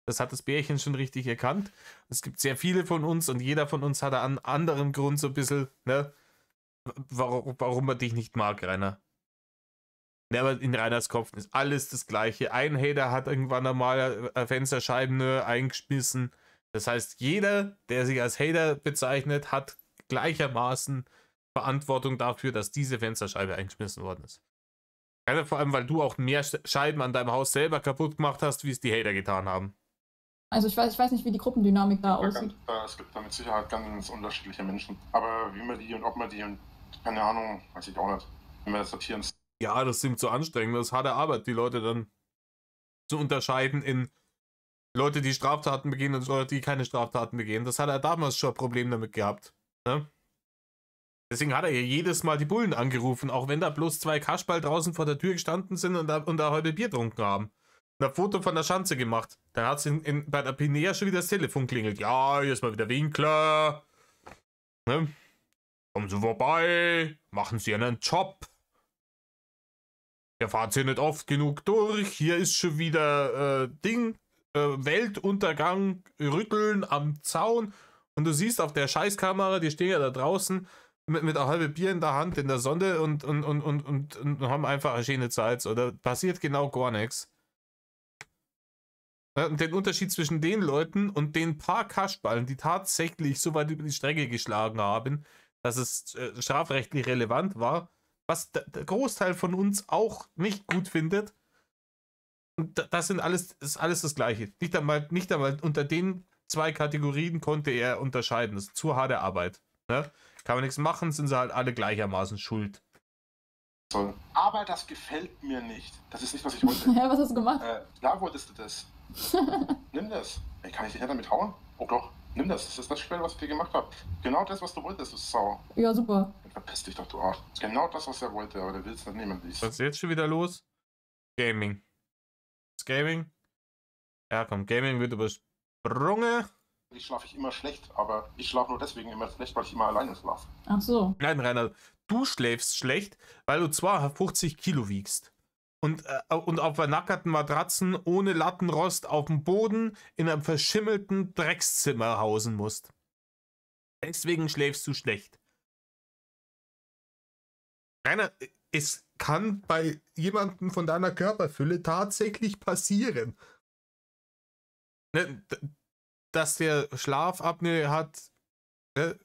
Das hat das Bärchen schon richtig erkannt. Es gibt sehr viele von uns und jeder von uns hat einen anderen Grund so ein bisschen, ne, warum man dich nicht mag, Rainer. Ja, aber in Rainers Kopf ist alles das Gleiche. Ein Hater hat irgendwann einmal Fensterscheiben nur eingeschmissen. Das heißt, jeder, der sich als Hater bezeichnet, hat gleichermaßen Verantwortung dafür, dass diese Fensterscheibe eingeschmissen worden ist. Vor allem, weil du auch mehr Scheiben an deinem Haus selber kaputt gemacht hast, wie es die Hater getan haben. Also ich weiß nicht, wie die Gruppendynamik da aussieht. Es gibt da mit Sicherheit ganz unterschiedliche Menschen. Aber wie man die und ob man die und keine Ahnung, weiß ich auch nicht. Wie man das sortieren. Ja, das ist zu anstrengend. Das ist harte Arbeit, die Leute dann zu unterscheiden in Leute, die Straftaten begehen und Leute, die keine Straftaten begehen. Das hat er damals schon ein Problem damit gehabt, ne? Deswegen hat er ja jedes Mal die Bullen angerufen, auch wenn da bloß 2 Kasperl draußen vor der Tür gestanden sind und da heute Bier getrunken haben. Und ein Foto von der Schanze gemacht. Dann hat es bei der Pinea schon wieder das Telefon klingelt. Ja, hier ist mal wieder Winkler. Ne? Kommen Sie vorbei, machen Sie einen Job. Der fahrt Sie nicht oft genug durch. Hier ist schon wieder Weltuntergang, Rütteln am Zaun. Und du siehst auf der Scheißkamera, die stehen ja da draußen mit einer halben Bier in der Hand in der Sonne und haben einfach eine schöne Zeit. Oder passiert genau gar nichts. Und den Unterschied zwischen den Leuten und den paar Kasperlen, die tatsächlich so weit über die Strecke geschlagen haben, dass es strafrechtlich relevant war, was der Großteil von uns auch nicht gut findet. Und das ist alles das Gleiche. Nicht einmal unter den 2 Kategorien konnte er unterscheiden. Das ist zu harte Arbeit. Ne? Kann man nichts machen, sind sie halt alle gleichermaßen schuld. Aber das gefällt mir nicht. Das ist nicht, was ich wollte. Ja, was hast du gemacht? Klar wolltest du das. Nimm das. Ey, kann ich dich nicht damit hauen? Oh doch, nimm das. Das ist das Spiel, was ich dir gemacht habe. Genau das, was du wolltest, du Sau. Ja, super. Verpiss dich doch, du Arsch. Das ist genau das, was er wollte, aber der will es nicht nehmen. Was ist jetzt schon wieder los? Gaming. Das Gaming? Ja, komm, Gaming wird übersprungen. Ich schlafe immer schlecht, aber ich schlafe nur deswegen immer schlecht, weil ich immer alleine schlafe. Ach so. Nein, Rainer, du schläfst schlecht, weil du zwar 50 Kilo wiegst und auf vernackerten Matratzen ohne Lattenrost auf dem Boden in einem verschimmelten Dreckszimmer hausen musst. Deswegen schläfst du schlecht. Rainer, es kann bei jemandem von deiner Körperfülle tatsächlich passieren, ne, dass der Schlafapnoe hat, ne,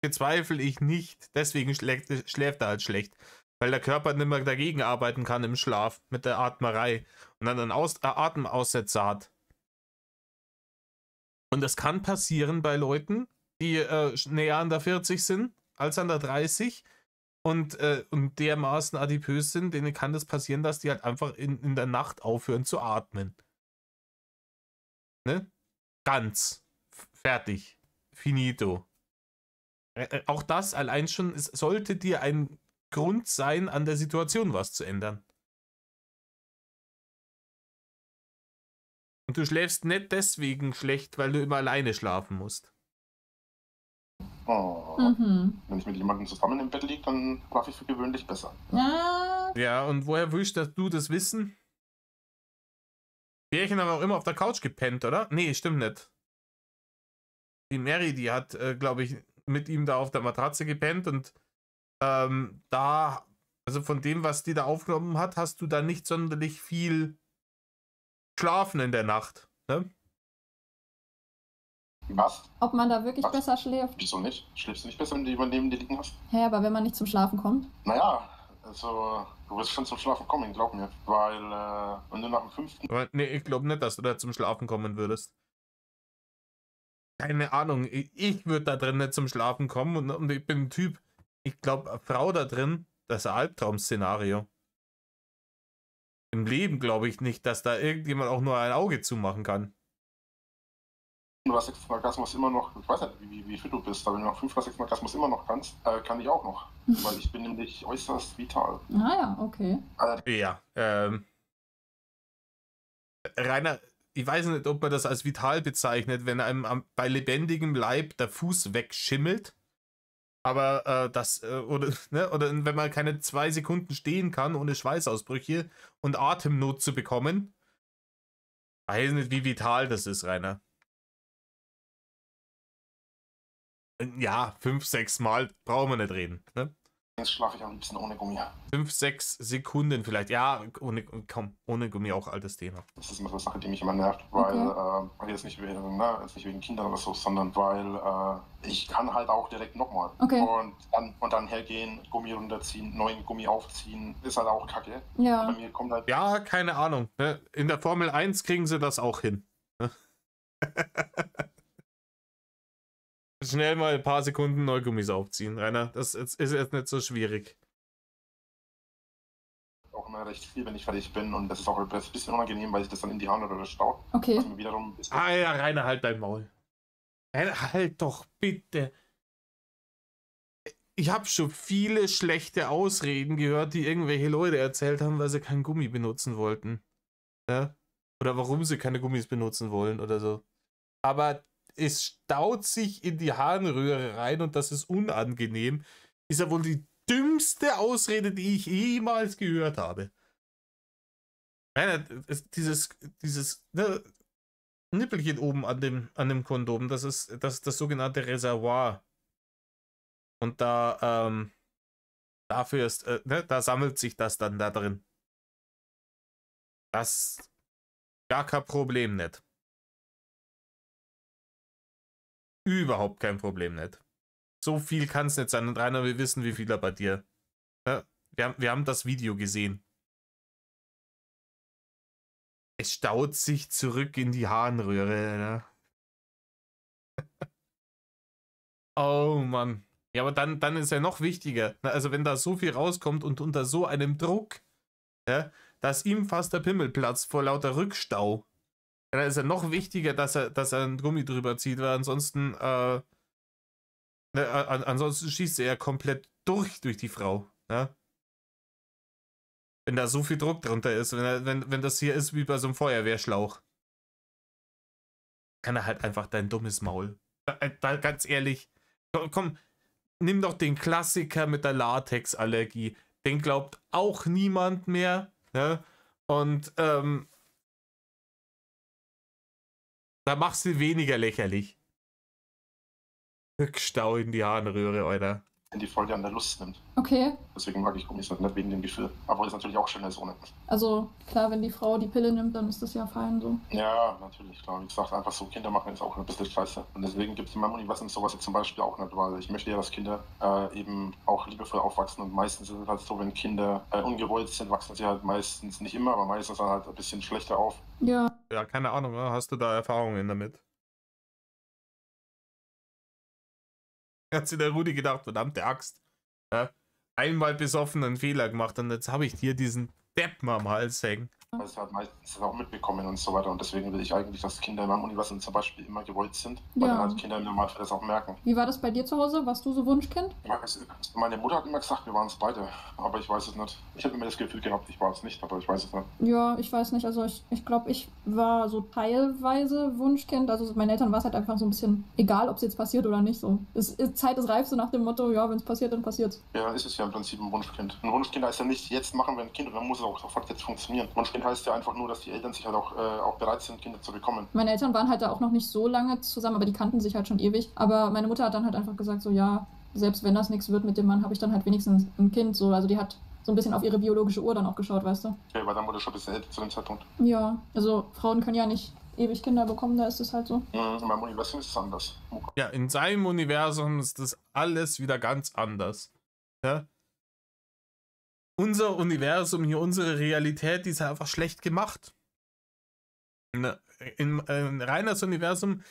bezweifle ich nicht. Deswegen schläft er halt schlecht. Weil der Körper nicht mehr dagegen arbeiten kann im Schlaf mit der Atmerei und dann einen Atemaussetzer hat. Und das kann passieren bei Leuten, die näher an der 40 sind als an der 30 und dermaßen adipös sind, denen kann das passieren, dass die halt einfach in der Nacht aufhören zu atmen. Ne? Ganz. Fertig. Finito. Auch das allein schon, es sollte dir ein Grund sein, an der Situation was zu ändern. Und du schläfst nicht deswegen schlecht, weil du immer alleine schlafen musst. Oh. Wenn ich mit jemandem zusammen im Bett liege, dann schlafe ich für gewöhnlich besser. Ja, und woher willst du das wissen? Bärchen haben auch immer auf der Couch gepennt, oder? Nee, stimmt nicht. Die Mary, die hat, glaube ich, mit ihm da auf der Matratze gepennt und also von dem, was die da aufgenommen hat, hast du da nicht sonderlich viel schlafen in der Nacht, ne? Was? Ob man da wirklich besser schläft? Wieso nicht? Schläfst du nicht besser, wenn du jemanden neben dir liegen hast? Hä, aber wenn man nicht zum Schlafen kommt? Naja, also du wirst schon zum Schlafen kommen, glaub mir. Weil, wenn du nach dem 5. Aber nee, ich glaube nicht, dass du da zum Schlafen kommen würdest. Keine Ahnung, ich würde da drin nicht zum Schlafen kommen und ich bin ein Typ, ich glaube, eine Frau da drin, das ist ein Albtraum-Szenario. Im Leben glaube ich nicht, dass da irgendjemand auch nur ein Auge zumachen kann. Du hast jetzt Orgasmus immer noch, ich weiß nicht, wie fit du bist, aber wenn du nach 5 oder 6 Orgasmus immer noch kannst, kann ich auch noch. Weil ich bin nämlich äußerst vital. Naja, okay. Ja, Rainer, ich weiß nicht, ob man das als vital bezeichnet, wenn einem bei lebendigem Leib der Fuß wegschimmelt. Aber oder wenn man keine 2 Sekunden stehen kann, ohne Schweißausbrüche und Atemnot zu bekommen. Ich weiß nicht, wie vital das ist, Rainer. Ja, 5, 6 Mal brauchen wir nicht reden. Ne? Jetzt schlafe ich am liebsten ohne Gummi. 5, 6 Sekunden vielleicht. Ja, ohne Gummi auch altes Thema. Das ist immer so eine Sache, die mich immer nervt, weil jetzt nicht wegen Kindern oder so, sondern weil ich kann halt auch direkt nochmal. Okay. Und dann hergehen, Gummi runterziehen, neuen Gummi aufziehen, ist halt auch kacke. Ja. Bei mir kommt halt. Ja, keine Ahnung. Ne? In der Formel 1 kriegen sie das auch hin. Schnell mal ein paar Sekunden Neugummis aufziehen, Rainer. Das ist jetzt nicht so schwierig. Auch immer recht viel, wenn ich fertig bin. Und das ist auch ein bisschen unangenehm, weil sich das dann in die Harnröhre staut. Okay. Was mir wiederum Ja, Rainer, halt dein Maul. Halt doch bitte. Ich habe schon viele schlechte Ausreden gehört, die irgendwelche Leute erzählt haben, weil sie keinen Gummi benutzen wollten. Ja? Oder warum sie keine Gummis benutzen wollen oder so. Aber es staut sich in die Harnröhre rein und das ist unangenehm, ist ja wohl die dümmste Ausrede, die ich jemals gehört habe. Nein, dieses Nippelchen oben an dem Kondom, das ist das sogenannte Reservoir. Und dafür ist, da sammelt sich das dann da drin. Das gar kein Problem nicht. Überhaupt kein Problem nicht. So viel kann es nicht sein. Und Rainer, wir wissen, wie viel er bei dir. Ja, wir haben das Video gesehen. Es staut sich zurück in die Harnröhre. Ne? Oh Mann. Ja, aber dann ist ja noch wichtiger. Also wenn da so viel rauskommt und unter so einem Druck, ja, dass ihm fast der Pimmel platzt vor lauter Rückstau. Dann ist ja noch wichtiger, dass er einen Gummi drüber zieht, weil ansonsten ansonsten schießt er ja komplett durch die Frau. Ja? Wenn da so viel Druck drunter ist, wenn das hier ist wie bei so einem Feuerwehrschlauch. Kann er halt einfach dein dummes Maul. Ganz ehrlich, komm, nimm doch den Klassiker mit der Latexallergie. Den glaubt auch niemand mehr. Ja? Und da machst du weniger lächerlich. Rückstau in die Harnröhre, Alter. die Freude an der Lust nimmt. Okay. Deswegen mag ich Gummis nicht wegen dem Gefühl. Aber ist natürlich auch schön als ohne. Also klar, wenn die Frau die Pille nimmt, dann ist das ja fein so. Ja, natürlich, klar. Wie gesagt, einfach so Kinder machen ist auch ein bisschen scheiße. Und deswegen gibt es in meinem Universum sowas jetzt zum Beispiel auch nicht, weil ich möchte ja, dass Kinder eben auch liebevoll aufwachsen. Und meistens ist es halt so, wenn Kinder ungewollt sind, wachsen sie halt meistens, nicht immer, aber meistens dann halt ein bisschen schlechter auf. Ja. Ja, keine Ahnung, hast du da Erfahrungen damit? Hat sich der Rudi gedacht, verdammte Axt. Ja, einmal besoffen einen Fehler gemacht und jetzt habe ich dir diesen Deppen am Hals hängen. Weil sie halt meistens auch mitbekommen und so weiter. Und deswegen will ich eigentlich, dass Kinder in meinem Universum zum Beispiel immer gewollt sind. Weil dann halt Kinder im Normalfall das auch merken. Wie war das bei dir zu Hause? Warst du so Wunschkind? Ja, meine Mutter hat immer gesagt, wir waren es beide. Aber ich weiß es nicht. Ich habe immer das Gefühl gehabt, ich war es nicht, aber ich weiß es nicht. Ja, ich weiß nicht. Also ich glaube, ich war so teilweise Wunschkind. Also meinen Eltern war es halt einfach so ein bisschen egal, ob es jetzt passiert oder nicht so. Zeit ist reif, so nach dem Motto, ja, wenn es passiert, dann passiert's. Ja, ist es ja im Prinzip ein Wunschkind. Ein Wunschkind heißt ja nicht, jetzt machen wir ein Kind und dann muss es auch sofort jetzt funktionieren. Wunschkind heißt ja einfach nur, dass die Eltern sich halt auch bereit sind, Kinder zu bekommen. Meine Eltern waren halt da auch noch nicht so lange zusammen, aber die kannten sich halt schon ewig. Aber meine Mutter hat dann halt einfach gesagt, so ja, selbst wenn das nichts wird mit dem Mann, habe ich dann halt wenigstens ein Kind. So. Also die hat so ein bisschen auf ihre biologische Uhr dann auch geschaut, weißt du? Okay, weil dann wurde schon ein bisschen älter zu dem Zeitpunkt. Ja, also Frauen können ja nicht ewig Kinder bekommen, da ist es halt so. In meinem Universum ist es anders. Ja, in seinem Universum ist das alles wieder ganz anders. Ja? Unser Universum hier, unsere Realität, die ist einfach schlecht gemacht. In Rainers Universum,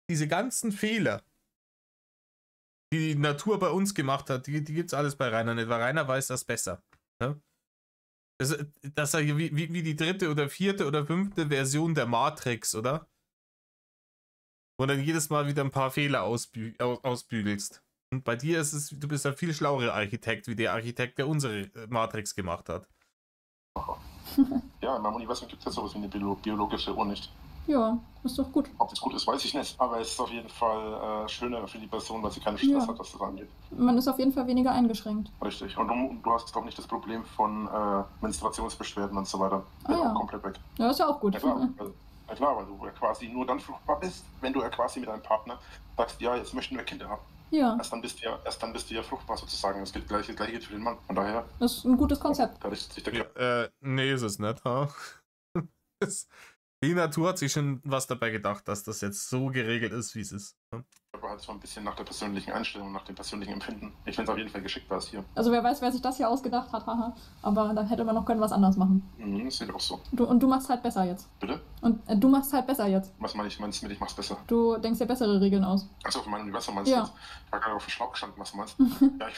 diese ganzen Fehler, die die Natur bei uns gemacht hat, die gibt es alles bei Rainer nicht, weil Rainer weiß das besser. Ne? Das ist ja wie die 3. oder 4. oder 5. Version der Matrix, oder? Wo dann jedes Mal wieder ein paar Fehler ausbügelst. Und bei dir ist es, du bist ein viel schlauerer Architekt, wie der Architekt, der unsere Matrix gemacht hat. Ja, in meinem Universum gibt es ja sowas wie eine biologische Uhr nicht. Ja, ist doch gut. Ob das gut ist, weiß ich nicht. Aber es ist auf jeden Fall schöner für die Person, weil sie keinen Stress hat, was das angeht. Man ist auf jeden Fall weniger eingeschränkt. Richtig. Und du hast doch nicht das Problem von Menstruationsbeschwerden und so weiter. Ja. Komplett weg. Ja, ist ja auch gut. Ja, klar. Ja klar, weil du ja quasi nur dann fruchtbar bist, wenn du ja quasi mit deinem Partner sagst, ja, jetzt möchten wir Kinder haben. Ja. Erst dann bist du ja fruchtbar sozusagen. Das geht gleich geht für den Mann. Von daher. Das ist ein gutes Konzept. Da richtet sich der Nee, ist es nicht. Ha? Die Natur hat sich schon was dabei gedacht, dass das jetzt so geregelt ist, wie es ist. Aber halt so ein bisschen nach der persönlichen Einstellung, nach dem persönlichen Empfinden. Ich finde es auf jeden Fall geschickt, was hier. Also wer weiß, wer sich das hier ausgedacht hat, haha. Aber dann hätte man noch können was anderes machen. Das sieht auch so. Und du machst halt besser jetzt. Bitte? Und du machst halt besser jetzt. Was meinst du mit, ich mach's besser? Du denkst dir bessere Regeln aus. Achso, für mein Universum meinst du jetzt? Ich war gerade auf den Schlauch gestanden, was du meinst. Ja, ich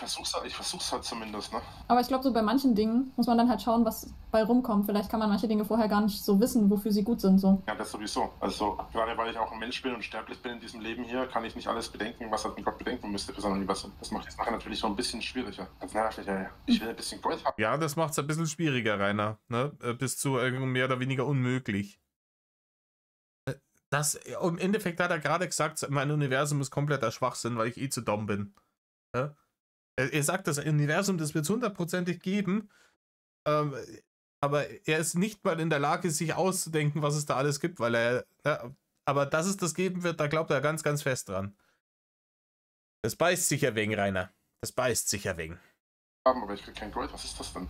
versuch's halt zumindest, ne? Aber ich glaube, so bei manchen Dingen muss man dann halt schauen, was bei rumkommt. Vielleicht kann man manche Dinge vorher gar nicht so wissen, wofür sie gut sind. So. Ja, das sowieso. Also, gerade weil ich auch ein Mensch bin und sterblich bin in diesem Leben hier, kann ich nicht alles bedenken, was halt ein Gott bedenken müsste für sein Universum. Das macht die Sache natürlich so ein bisschen schwieriger. Ganz nervig, ey. Ich will ein bisschen Gold haben. Ja, das macht's ein bisschen schwieriger, Rainer. Ne? Bis zu mehr oder weniger unmöglich. Im Endeffekt hat er gerade gesagt, mein Universum ist kompletter Schwachsinn, weil ich eh zu dumm bin. Ja? Er sagt, das Universum, das wird es 100%ig geben, aber er ist nicht mal in der Lage, sich auszudenken, was es da alles gibt, weil aber dass es das geben wird, da glaubt er ganz, ganz fest dran. Das beißt sich ja wegen, Rainer. Das beißt sich ja wegen. Aber ich krieg kein Gold, was ist das denn?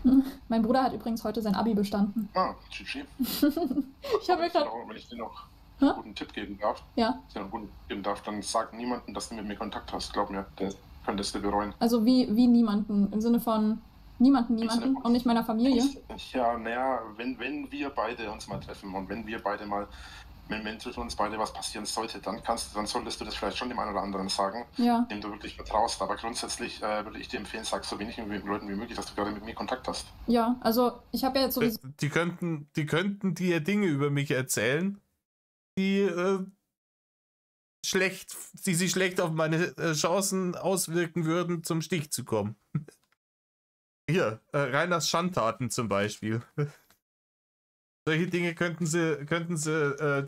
Mein Bruder hat übrigens heute sein Abi bestanden. Ah, GG. Ich habe mir gerade... Wenn ich dir noch einen guten Tipp geben darf, ja. Dann sag niemandem, dass du mit mir Kontakt hast. Glaub mir, das könntest du bereuen. Also wie niemanden? Im Sinne von niemanden und nicht meiner Familie? Ja, naja, wenn wir beide uns mal treffen und wenn wir beide mal, wenn zwischen uns beide was passieren sollte, dann solltest du das vielleicht schon dem einen oder anderen sagen, dem du wirklich vertraust. Aber grundsätzlich würde ich dir empfehlen, sag so wenig Leuten wie möglich, dass du gerade mit mir Kontakt hast. Ja, also ich habe ja jetzt sowieso... Die könnten dir Dinge über mich erzählen, die sich schlecht auf meine Chancen auswirken würden, zum Stich zu kommen. Hier, Rainers Schandtaten zum Beispiel. Solche Dinge könnten sie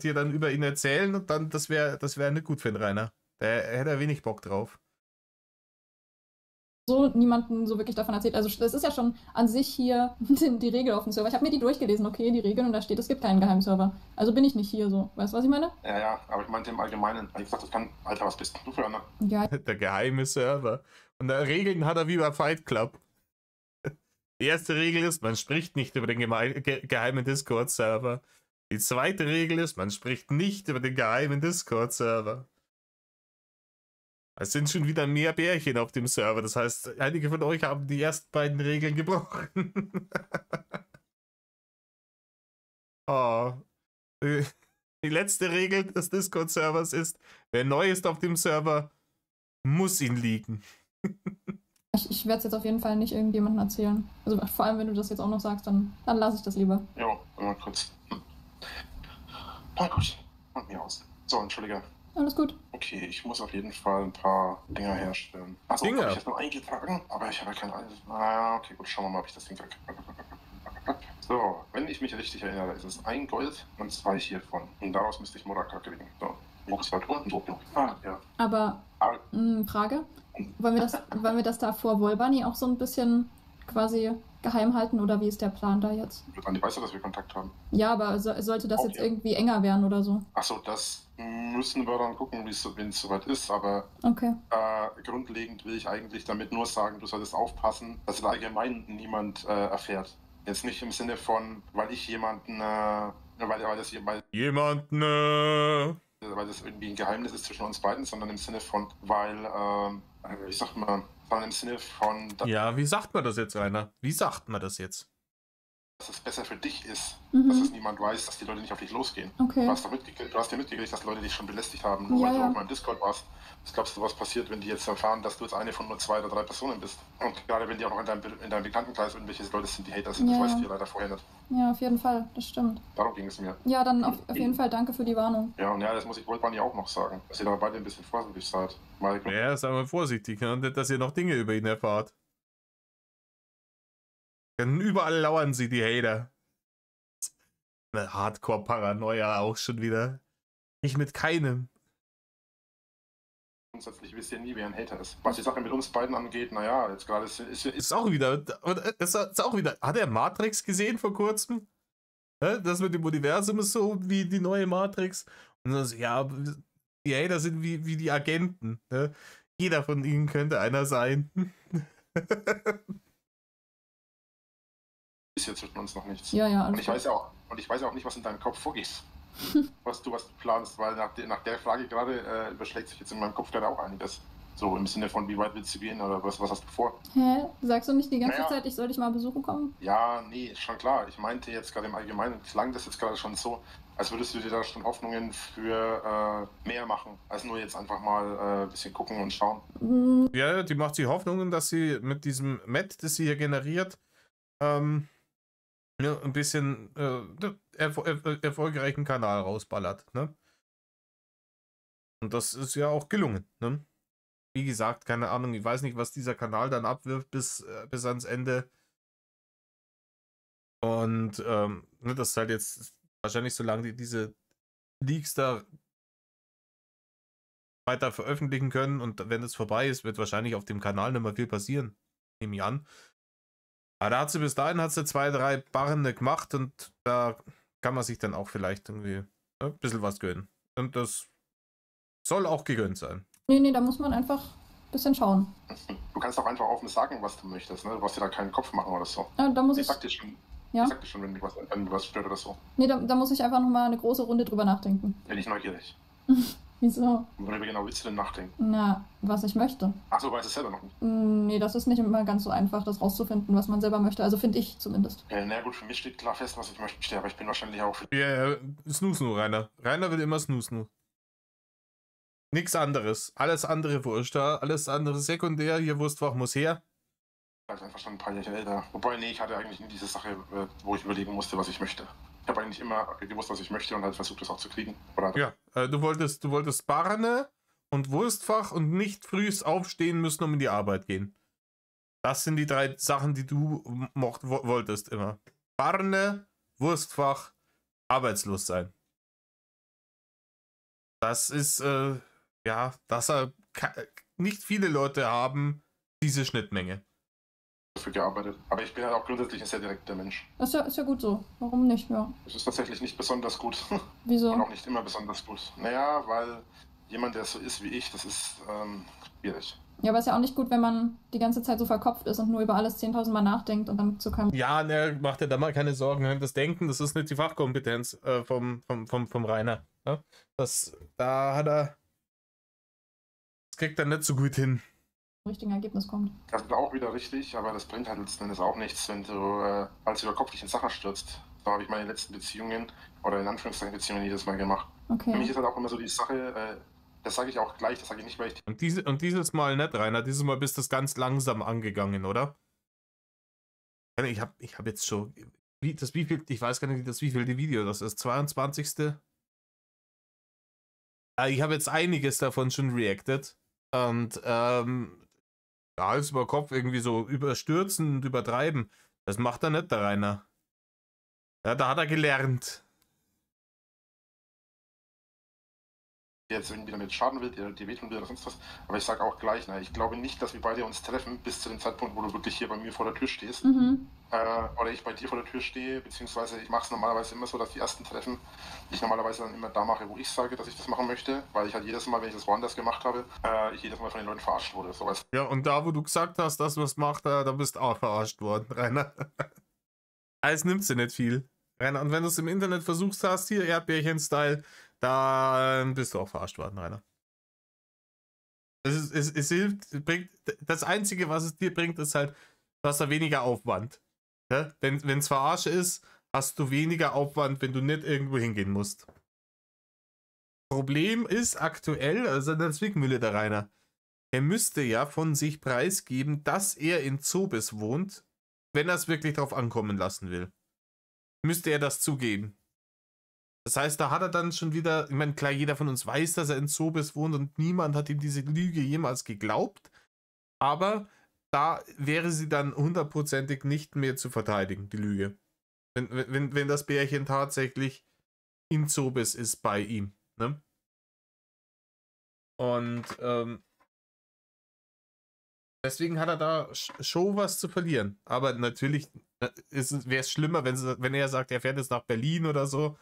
dir dann über ihn erzählen und dann, das wäre nicht gut für den Rainer. Da hätte er wenig Bock drauf. So niemanden so wirklich davon erzählt. Also das ist ja schon an sich hier die Regel auf dem Server. Ich habe mir die durchgelesen, okay, die Regeln, und da steht, es gibt keinen Geheimserver. Also bin ich nicht hier so. Weißt du, was ich meine? Ja, aber ich meinte im Allgemeinen. Ich gesagt, das kann, Alter, was bist du für einer? Ja. Der geheime Server. Und Regeln hat er wie bei Fight Club. Die erste Regel ist, man spricht nicht über den geheimen Discord-Server. Die zweite Regel ist, man spricht nicht über den geheimen Discord-Server. Es sind schon wieder mehr Bärchen auf dem Server. Das heißt, einige von euch haben die ersten beiden Regeln gebrochen. Oh. Die letzte Regel des Discord-Servers ist, wer neu ist auf dem Server, muss ihn liegen. Ich werde es jetzt auf jeden Fall nicht irgendjemandem erzählen. Also vor allem, wenn du das jetzt auch noch sagst, dann lasse ich das lieber. Jo, mal kurz. Na gut, von mir aus. So, entschuldige. Alles gut. Okay, ich muss auf jeden Fall ein paar Dinger herstellen. Achso, Dinger? habe ich das noch eingetragen? Aber ich habe ja kein... okay, gut, schauen wir mal, ob ich das Ding kriege. So, wenn ich mich richtig erinnere, ist es 1 Gold und 2 hiervon. Und daraus müsste ich Muraka kriegen. So, wo ist halt unten so? Ja. Aber, Frage? Wollen wir das da vor Wolbani auch so ein bisschen quasi geheim halten oder wie ist der Plan da jetzt? Andi weiß ja, dass wir Kontakt haben. Ja, aber sollte das jetzt irgendwie enger werden oder so? Achso, das müssen wir dann gucken, wenn es soweit ist, aber okay. Grundlegend will ich eigentlich damit nur sagen, du solltest aufpassen, dass allgemein niemand erfährt. Jetzt nicht im Sinne von, weil ich jemanden, weil das irgendwie ein Geheimnis ist zwischen uns beiden, sondern im Sinne von, weil, wie sagt man, sondern im Sinne von... Ja, wie sagt man das jetzt, Rainer? Wie sagt man das jetzt? Dass es besser für dich ist, dass es niemand weiß, dass die Leute nicht auf dich losgehen. Okay. Du hast ja mitgekriegt, dass Leute dich schon belästigt haben, nur weil du auf meinem Discord warst. Was glaubst du, was passiert, wenn die jetzt erfahren, dass du jetzt eine von nur 2 oder 3 Personen bist? Und gerade wenn die auch noch in deinem Bekanntenkreis irgendwelche Leute sind, die Hater sind, das weißt du ja leider vorher nicht. Ja, auf jeden Fall, das stimmt. Darum ging es mir. Ja, dann auf jeden Fall danke für die Warnung. Ja, und ja, das muss ich Wolfgang auch noch sagen, dass ihr da beide ein bisschen vorsichtig seid. Ja, sei mal vorsichtig, ne? Dass ihr noch Dinge über ihn erfahrt. Denn überall lauern sie, die Hater. Eine Hardcore-Paranoia auch schon wieder. Ich mit keinem. Grundsätzlich wisst ihr nie, wer ein Hater ist. Was die Sache mit uns beiden angeht, naja, jetzt gerade ist auch wieder. Ist auch wieder. Hat er Matrix gesehen vor kurzem? Das mit dem Universum ist so wie die neue Matrix. Und dann so, ja, die Hater sind wie die Agenten. Ne? Jeder von ihnen könnte einer sein. Ist jetzt zwischen uns noch nichts. Ja, und ich weiß ja auch nicht, was in deinem Kopf vorgeht. was du planst, weil nach der Frage gerade überschlägt sich jetzt in meinem Kopf gerade auch einiges. So im Sinne von, wie weit willst du gehen oder was hast du vor? Hä? Sagst du nicht die ganze Zeit, ich soll dich mal besuchen kommen? Ja, nee, schon klar. Ich meinte jetzt gerade im Allgemeinen, klang das jetzt gerade schon so, als würdest du dir da schon Hoffnungen für mehr machen, als nur jetzt einfach mal ein bisschen gucken und schauen. Ja, die macht sich Hoffnungen, dass sie mit diesem Met, das sie hier generiert, ja, ein bisschen erfolgreichen Kanal rausballert, ne? Und das ist ja auch gelungen, ne? Wie gesagt, keine Ahnung, ich weiß nicht, was dieser Kanal dann abwirft bis ans Ende. Und ne, das ist halt jetzt wahrscheinlich, solange die diese Leaks da weiter veröffentlichen können und wenn es vorbei ist, wird wahrscheinlich auf dem Kanal nicht mehr viel passieren, nehme ich an. Aber da hat sie bis dahin 2, 3 Barren gemacht und da kann man sich dann auch vielleicht irgendwie ein bisschen was gönnen. Und das soll auch gegönnt sein. Nee, da muss man einfach ein bisschen schauen. Du kannst auch einfach offen sagen, was du möchtest, ne? Du brauchst dir da keinen Kopf machen oder so. Da muss ich sag dir schon, wenn mich was stört oder so. Nee, da muss ich einfach nochmal eine große Runde drüber nachdenken. Bin ich neugierig. Wieso? Worüber genau willst du denn nachdenken? Na, was ich möchte. Achso, weißt du selber noch nicht? Nee, das ist nicht immer ganz so einfach, das rauszufinden, was man selber möchte. Also finde ich zumindest. Na gut, für mich steht klar fest, was ich möchte, aber ich bin wahrscheinlich auch für... Ja, Snoo, Rainer. Rainer will immer Snoo. Nix anderes. Alles andere wurscht da. Alles andere sekundär. Hier Wurstfach muss her. Ich bin einfach schon ein paar Jahre älter. Wobei, nee, ich hatte eigentlich nie diese Sache, wo ich überlegen musste, was ich möchte. Ich habe eigentlich immer gewusst, was ich möchte und halt versucht, das auch zu kriegen. Oder ja, du wolltest Barne und Wurstfach und nicht frühst aufstehen müssen, um in die Arbeit gehen. Das sind die 3 Sachen, die du wolltest immer. Barne, Wurstfach, arbeitslos sein. Das ist, ja, dass nicht viele Leute haben diese Schnittmenge. Dafür gearbeitet. Aber ich bin halt auch grundsätzlich ein sehr direkter Mensch. Das ist ja gut so. Warum nicht, ja. Das ist tatsächlich nicht besonders gut. Wieso? Und auch nicht immer besonders gut. Naja, weil jemand, der so ist wie ich, das ist schwierig. Ja, aber ist ja auch nicht gut, wenn man die ganze Zeit so verkopft ist und nur über alles 10.000 Mal nachdenkt und dann zu keinem... Ja, ne, mach dir da mal keine Sorgen. Das Denken, das ist nicht die Fachkompetenz vom Rainer. Ja? Da hat er, das kriegt er nicht so gut hin. richtigen Ergebnis kommt. Das ist auch wieder richtig, aber das bringt halt letzten Endes auch nichts, wenn du als über Kopf dich in Sachen stürzt. So habe ich meine letzten Beziehungen oder in Anführungszeichen Beziehungen jedes Mal gemacht. Okay. Für mich ist halt auch immer so die Sache, das sage ich auch gleich, das sage ich nicht, weil ich... Und dieses Mal nicht, Rainer, dieses Mal bist du das ganz langsam angegangen, oder? Ich hab ich weiß gar nicht, wie viel die Video das ist, 22. Ich habe jetzt einiges davon schon reacted und Hals über Kopf irgendwie so überstürzen und übertreiben. Das macht er nicht, der Rainer. Ja, da hat er gelernt. jetzt irgendwie damit schaden will, dir wehtun will oder sonst was. Aber ich sage auch gleich, ich glaube nicht, dass wir beide uns treffen bis zu dem Zeitpunkt, wo du wirklich hier bei mir vor der Tür stehst. Oder ich bei dir vor der Tür stehe, beziehungsweise ich mache es normalerweise immer so, dass die ersten Treffen ich normalerweise dann immer da mache, wo ich sage, dass ich das machen möchte, weil ich halt jedes Mal, wenn ich das woanders gemacht habe, ich jedes Mal von den Leuten verarscht wurde. So was. Ja, und da, wo du gesagt hast, dass man es macht, da bist du auch verarscht worden, Rainer. Alles nimmt sie nicht viel. Rainer, und wenn du es im Internet versuchst hast, hier Erdbärchen-Style, dann bist du auch verarscht worden, Rainer. Es hilft, bringt, das Einzige, was es dir bringt, ist halt, du hast da weniger Aufwand. Ja? Wenn es Verarsche ist, hast du weniger Aufwand, wenn du nicht irgendwo hingehen musst. Problem ist aktuell, also in der Zwickmühle, der Rainer, er müsste ja von sich preisgeben, dass er in Zobis wohnt, wenn er es wirklich drauf ankommen lassen will. Müsste er das zugeben. Das heißt, da hat er dann schon wieder, ich meine, klar, jeder von uns weiß, dass er in Zobis wohnt und niemand hat ihm diese Lüge jemals geglaubt, aber da wäre sie dann hundertprozentig nicht mehr zu verteidigen, die Lüge. Wenn das Bärchen tatsächlich in Zobis ist bei ihm, ne? Und deswegen hat er da schon was zu verlieren. Aber natürlich wäre es schlimmer, wenn er sagt, er fährt jetzt nach Berlin oder so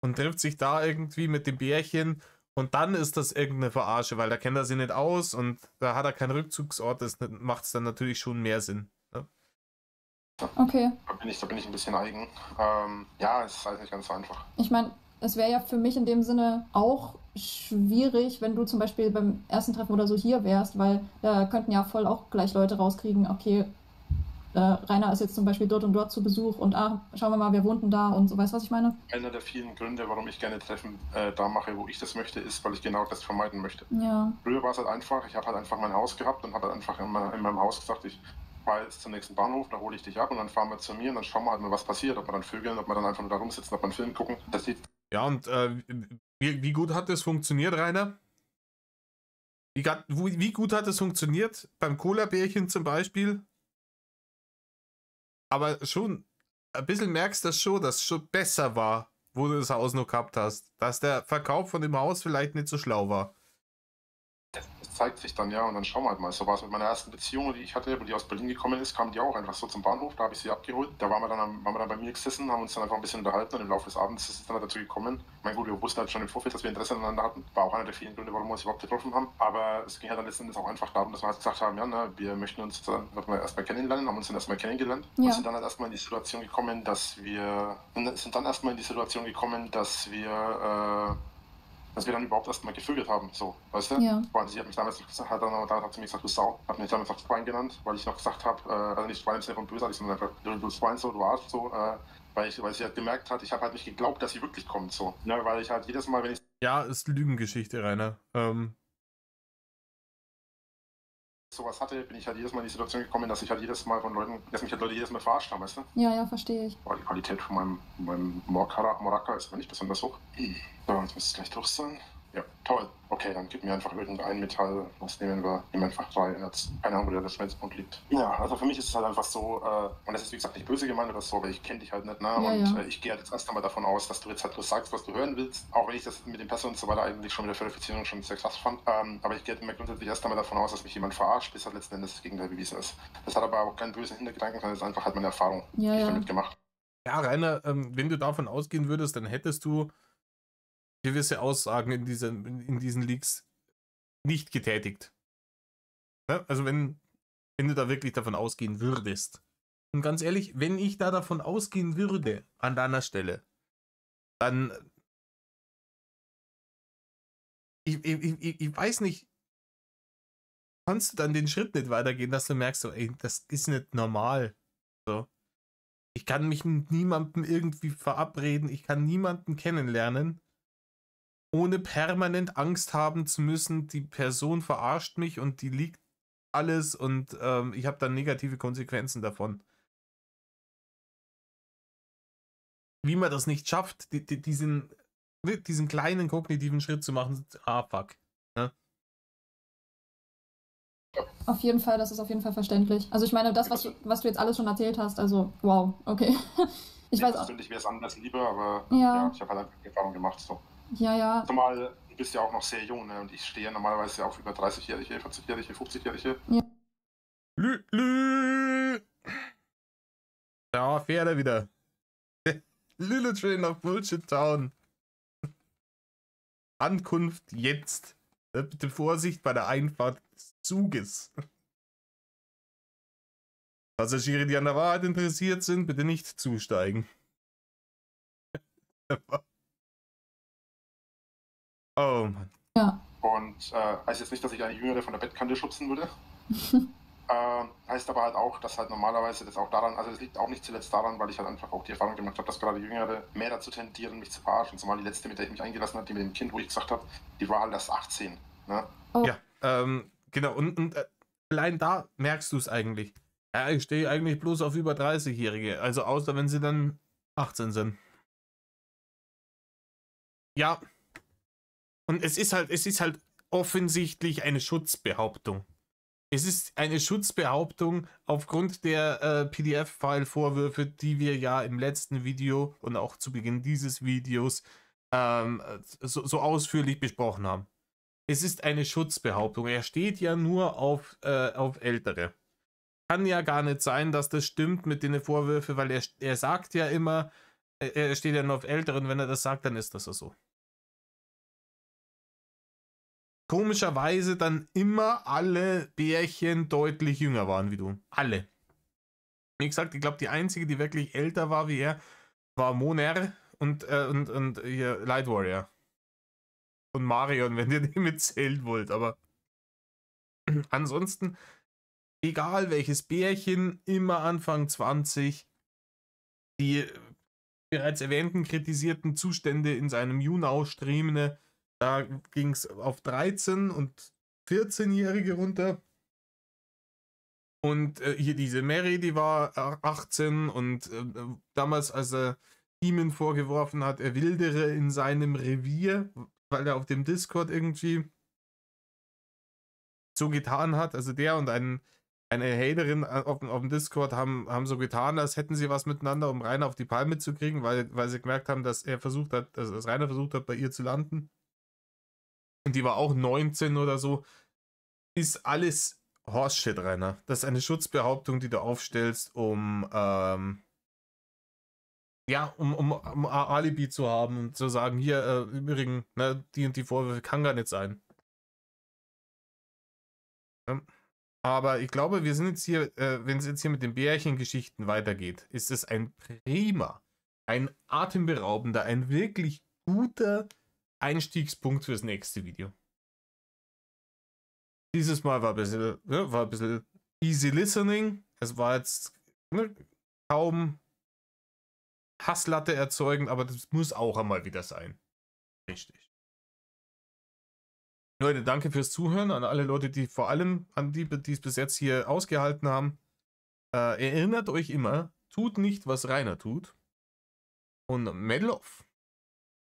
und trifft sich da irgendwie mit dem Bärchen und dann ist das irgendeine Verarsche, weil da kennt er sie nicht aus und da hat er keinen Rückzugsort, das macht es dann natürlich schon mehr Sinn. Ne? Okay. Da bin ich ein bisschen eigen. Ja, es ist halt nicht ganz so einfach. Ich meine, es wäre ja für mich in dem Sinne auch schwierig, wenn du zum Beispiel beim ersten Treffen oder so hier wärst, weil da könnten ja voll auch gleich Leute rauskriegen, okay, Rainer ist jetzt zum Beispiel dort und dort zu Besuch und schauen wir mal, wer wohnt denn da und so, weißt du, was ich meine? Einer der vielen Gründe, warum ich gerne Treffen da mache, wo ich das möchte, ist, weil ich genau das vermeiden möchte. Ja. Früher war es halt einfach, ich habe halt einfach mein Haus gehabt und habe halt einfach in meinem Haus gesagt, ich fahre jetzt zum nächsten Bahnhof, da hole ich dich ab und dann fahren wir zu mir und dann schauen wir halt mal, was passiert, ob wir dann vögeln, ob wir dann einfach nur da rumsitzen, ob wir einen Film gucken. Das sieht... Ja, und wie gut hat das funktioniert, Rainer? Wie gut hat es funktioniert? Beim Cola-Bärchen zum Beispiel? Aber schon, ein bisschen merkst du das schon, dass es schon besser war, wo du das Haus noch gehabt hast. Dass der Verkauf von dem Haus vielleicht nicht so schlau war. Das zeigt sich dann, ja, und dann schauen wir halt mal. So war es mit meiner ersten Beziehung, die ich hatte, wo die aus Berlin gekommen ist, kam die auch einfach so zum Bahnhof, da habe ich sie abgeholt. Da waren wir dann bei mir gesessen, haben uns dann einfach ein bisschen unterhalten und im Laufe des Abends ist es dann dazu gekommen. Ich meine, gut, wir wussten halt schon im Vorfeld, dass wir Interesse aneinander hatten. War auch einer der vielen Gründe, warum wir uns überhaupt getroffen haben. Aber es ging halt dann letzten Endes auch einfach darum, dass wir halt gesagt haben, ja, na, wir möchten uns dann erstmal kennenlernen, haben uns dann erstmal kennengelernt. Ja. Und sind dann halt erstmal in die Situation gekommen, dass wir dann überhaupt erstmal gevögelt haben, so, weißt du? Ja. Sie hat mich damals gesagt, hat sie mir gesagt, du Sau, hat mich damals auch Schwein genannt, weil ich noch gesagt habe, also nicht Schwein im Sinne von bösartig, sondern einfach, du Schwein so, du Arsch, so, weil sie halt gemerkt hat, ich habe halt nicht geglaubt, dass sie wirklich kommt, so. Ja, weil ich halt jedes Mal, wenn ich... Ja, ist Lügengeschichte, Rainer. sowas hatte, bin ich halt jedes Mal in die Situation gekommen, dass ich halt jedes Mal dass mich halt Leute jedes Mal verarscht haben, weißt du? Ja, verstehe ich. Aber die Qualität von meinem Moraka ist aber nicht besonders hoch. So, jetzt müsste es gleich durch sein. Ja, toll. Okay, dann gib mir einfach irgendein Metall. Was nehmen wir? Nehmen einfach 3 Erz. Keine Ahnung, wo der Schmelzpunkt liegt. Ja, also für mich ist es halt einfach so, und das ist wie gesagt nicht böse gemeint oder so, weil ich kenne dich halt nicht, ne? Ja, und ja. Ich gehe halt jetzt erst einmal davon aus, dass du jetzt halt nur sagst, was du hören willst. Auch wenn ich das mit den Pässen und so weiter eigentlich schon mit der Verifizierung schon sehr krass fand. Aber ich gehe mir grundsätzlich erst einmal davon aus, dass mich jemand verarscht, bis halt letzten Endes das Gegenteil bewiesen ist. Das hat aber auch keinen bösen Hintergedanken, sondern es ist einfach halt meine Erfahrung, Ja, die ich ja. damit gemacht. Ja, Rainer, wenn du davon ausgehen würdest, dann hättest du gewisse Aussagen in diesen Leaks nicht getätigt. Ne? Also wenn du da wirklich davon ausgehen würdest. Und ganz ehrlich, wenn ich da davon ausgehen würde, an deiner Stelle, dann, ich weiß nicht, kannst du dann den Schritt nicht weitergehen, dass du merkst, so, ey, das ist nicht normal. So. Ich kann mich mit niemandem irgendwie verabreden, ich kann niemanden kennenlernen, ohne permanent Angst haben zu müssen, die Person verarscht mich und die liegt alles und ich habe dann negative Konsequenzen davon. Wie man das nicht schafft, diesen kleinen kognitiven Schritt zu machen, fuck. Ne? Auf jeden Fall, das ist auf jeden Fall verständlich. Also ich meine, das, was du jetzt alles schon erzählt hast, also wow, okay. Ich weiß auch. Persönlich wäre es anders lieber, aber Ja. ich habe halt einfach Erfahrung gemacht. So. Ja. Zumal du bist ja auch noch sehr jung, ne? Und ich stehe normalerweise auf über 30-Jährige, 40-Jährige, 50-Jährige. Ja. Da fährt er wieder. Lille Train nach Bullshit Town. Ankunft jetzt. Bitte Vorsicht bei der Einfahrt des Zuges. Passagiere, die an der Wahrheit interessiert sind, bitte nicht zusteigen. Oh Mann. Ja. Und heißt jetzt nicht, dass ich eine Jüngere von der Bettkante schubsen würde. Heißt aber halt auch, dass halt normalerweise das auch daran, also das liegt auch nicht zuletzt daran, weil ich halt einfach auch die Erfahrung gemacht habe, dass gerade Jüngere mehr dazu tendieren, mich zu verarschen. Zumal die letzte, mit der ich mich eingelassen habe, die mit dem Kind, wo ich gesagt habe, die war halt erst 18. Ne? Oh. Ja, genau. Und allein da merkst du es eigentlich. Ja, ich stehe eigentlich bloß auf über 30-Jährige. Also außer wenn sie dann 18 sind. Ja. Und es ist halt offensichtlich eine Schutzbehauptung. Es ist eine Schutzbehauptung aufgrund der PDF-File-Vorwürfe, die wir ja im letzten Video und auch zu Beginn dieses Videos so ausführlich besprochen haben. Es ist eine Schutzbehauptung. Er steht ja nur auf Ältere. Kann ja gar nicht sein, dass das stimmt mit den Vorwürfen, weil er sagt ja immer, er steht ja nur auf Ältere und wenn er das sagt, dann ist das so. Komischerweise dann immer alle Bärchen deutlich jünger waren wie du. Alle. Wie gesagt, ich glaube, die einzige, die wirklich älter war wie er, war Moner und hier Light Warrior. Und Marion, wenn ihr den mitzählen wollt, aber ansonsten, egal welches Bärchen, immer Anfang 20, die bereits erwähnten kritisierten Zustände in seinem Junau-Stream, da ging es auf 13 und 14-Jährige runter. Und hier diese Mary, die war 18 und damals, als er Demon vorgeworfen hat, er wildere in seinem Revier, weil er auf dem Discord irgendwie so getan hat. Also der und eine Haterin auf dem Discord haben so getan, als hätten sie was miteinander, um Rainer auf die Palme zu kriegen, weil sie gemerkt haben, dass er versucht hat, dass Rainer versucht hat, bei ihr zu landen. Und die war auch 19 oder so. Ist alles Horseshit, Rainer. Das ist eine Schutzbehauptung, die du aufstellst, um Alibi zu haben und zu sagen, hier, übrigens, ne, die und die Vorwürfe kann gar nicht sein. Ja. Aber ich glaube, wir sind jetzt hier, wenn es jetzt hier mit den Bärchengeschichten weitergeht, ist es ein atemberaubender, ein wirklich guter Einstiegspunkt fürs nächste Video. Dieses Mal war ein bisschen easy listening. Es war jetzt kaum Hasslatte erzeugen, aber das muss auch einmal wieder sein. Richtig. Leute, danke fürs Zuhören an alle Leute, die vor allem an die es bis jetzt hier ausgehalten haben. Erinnert euch immer, tut nicht, was Rainer tut. Und Medal off.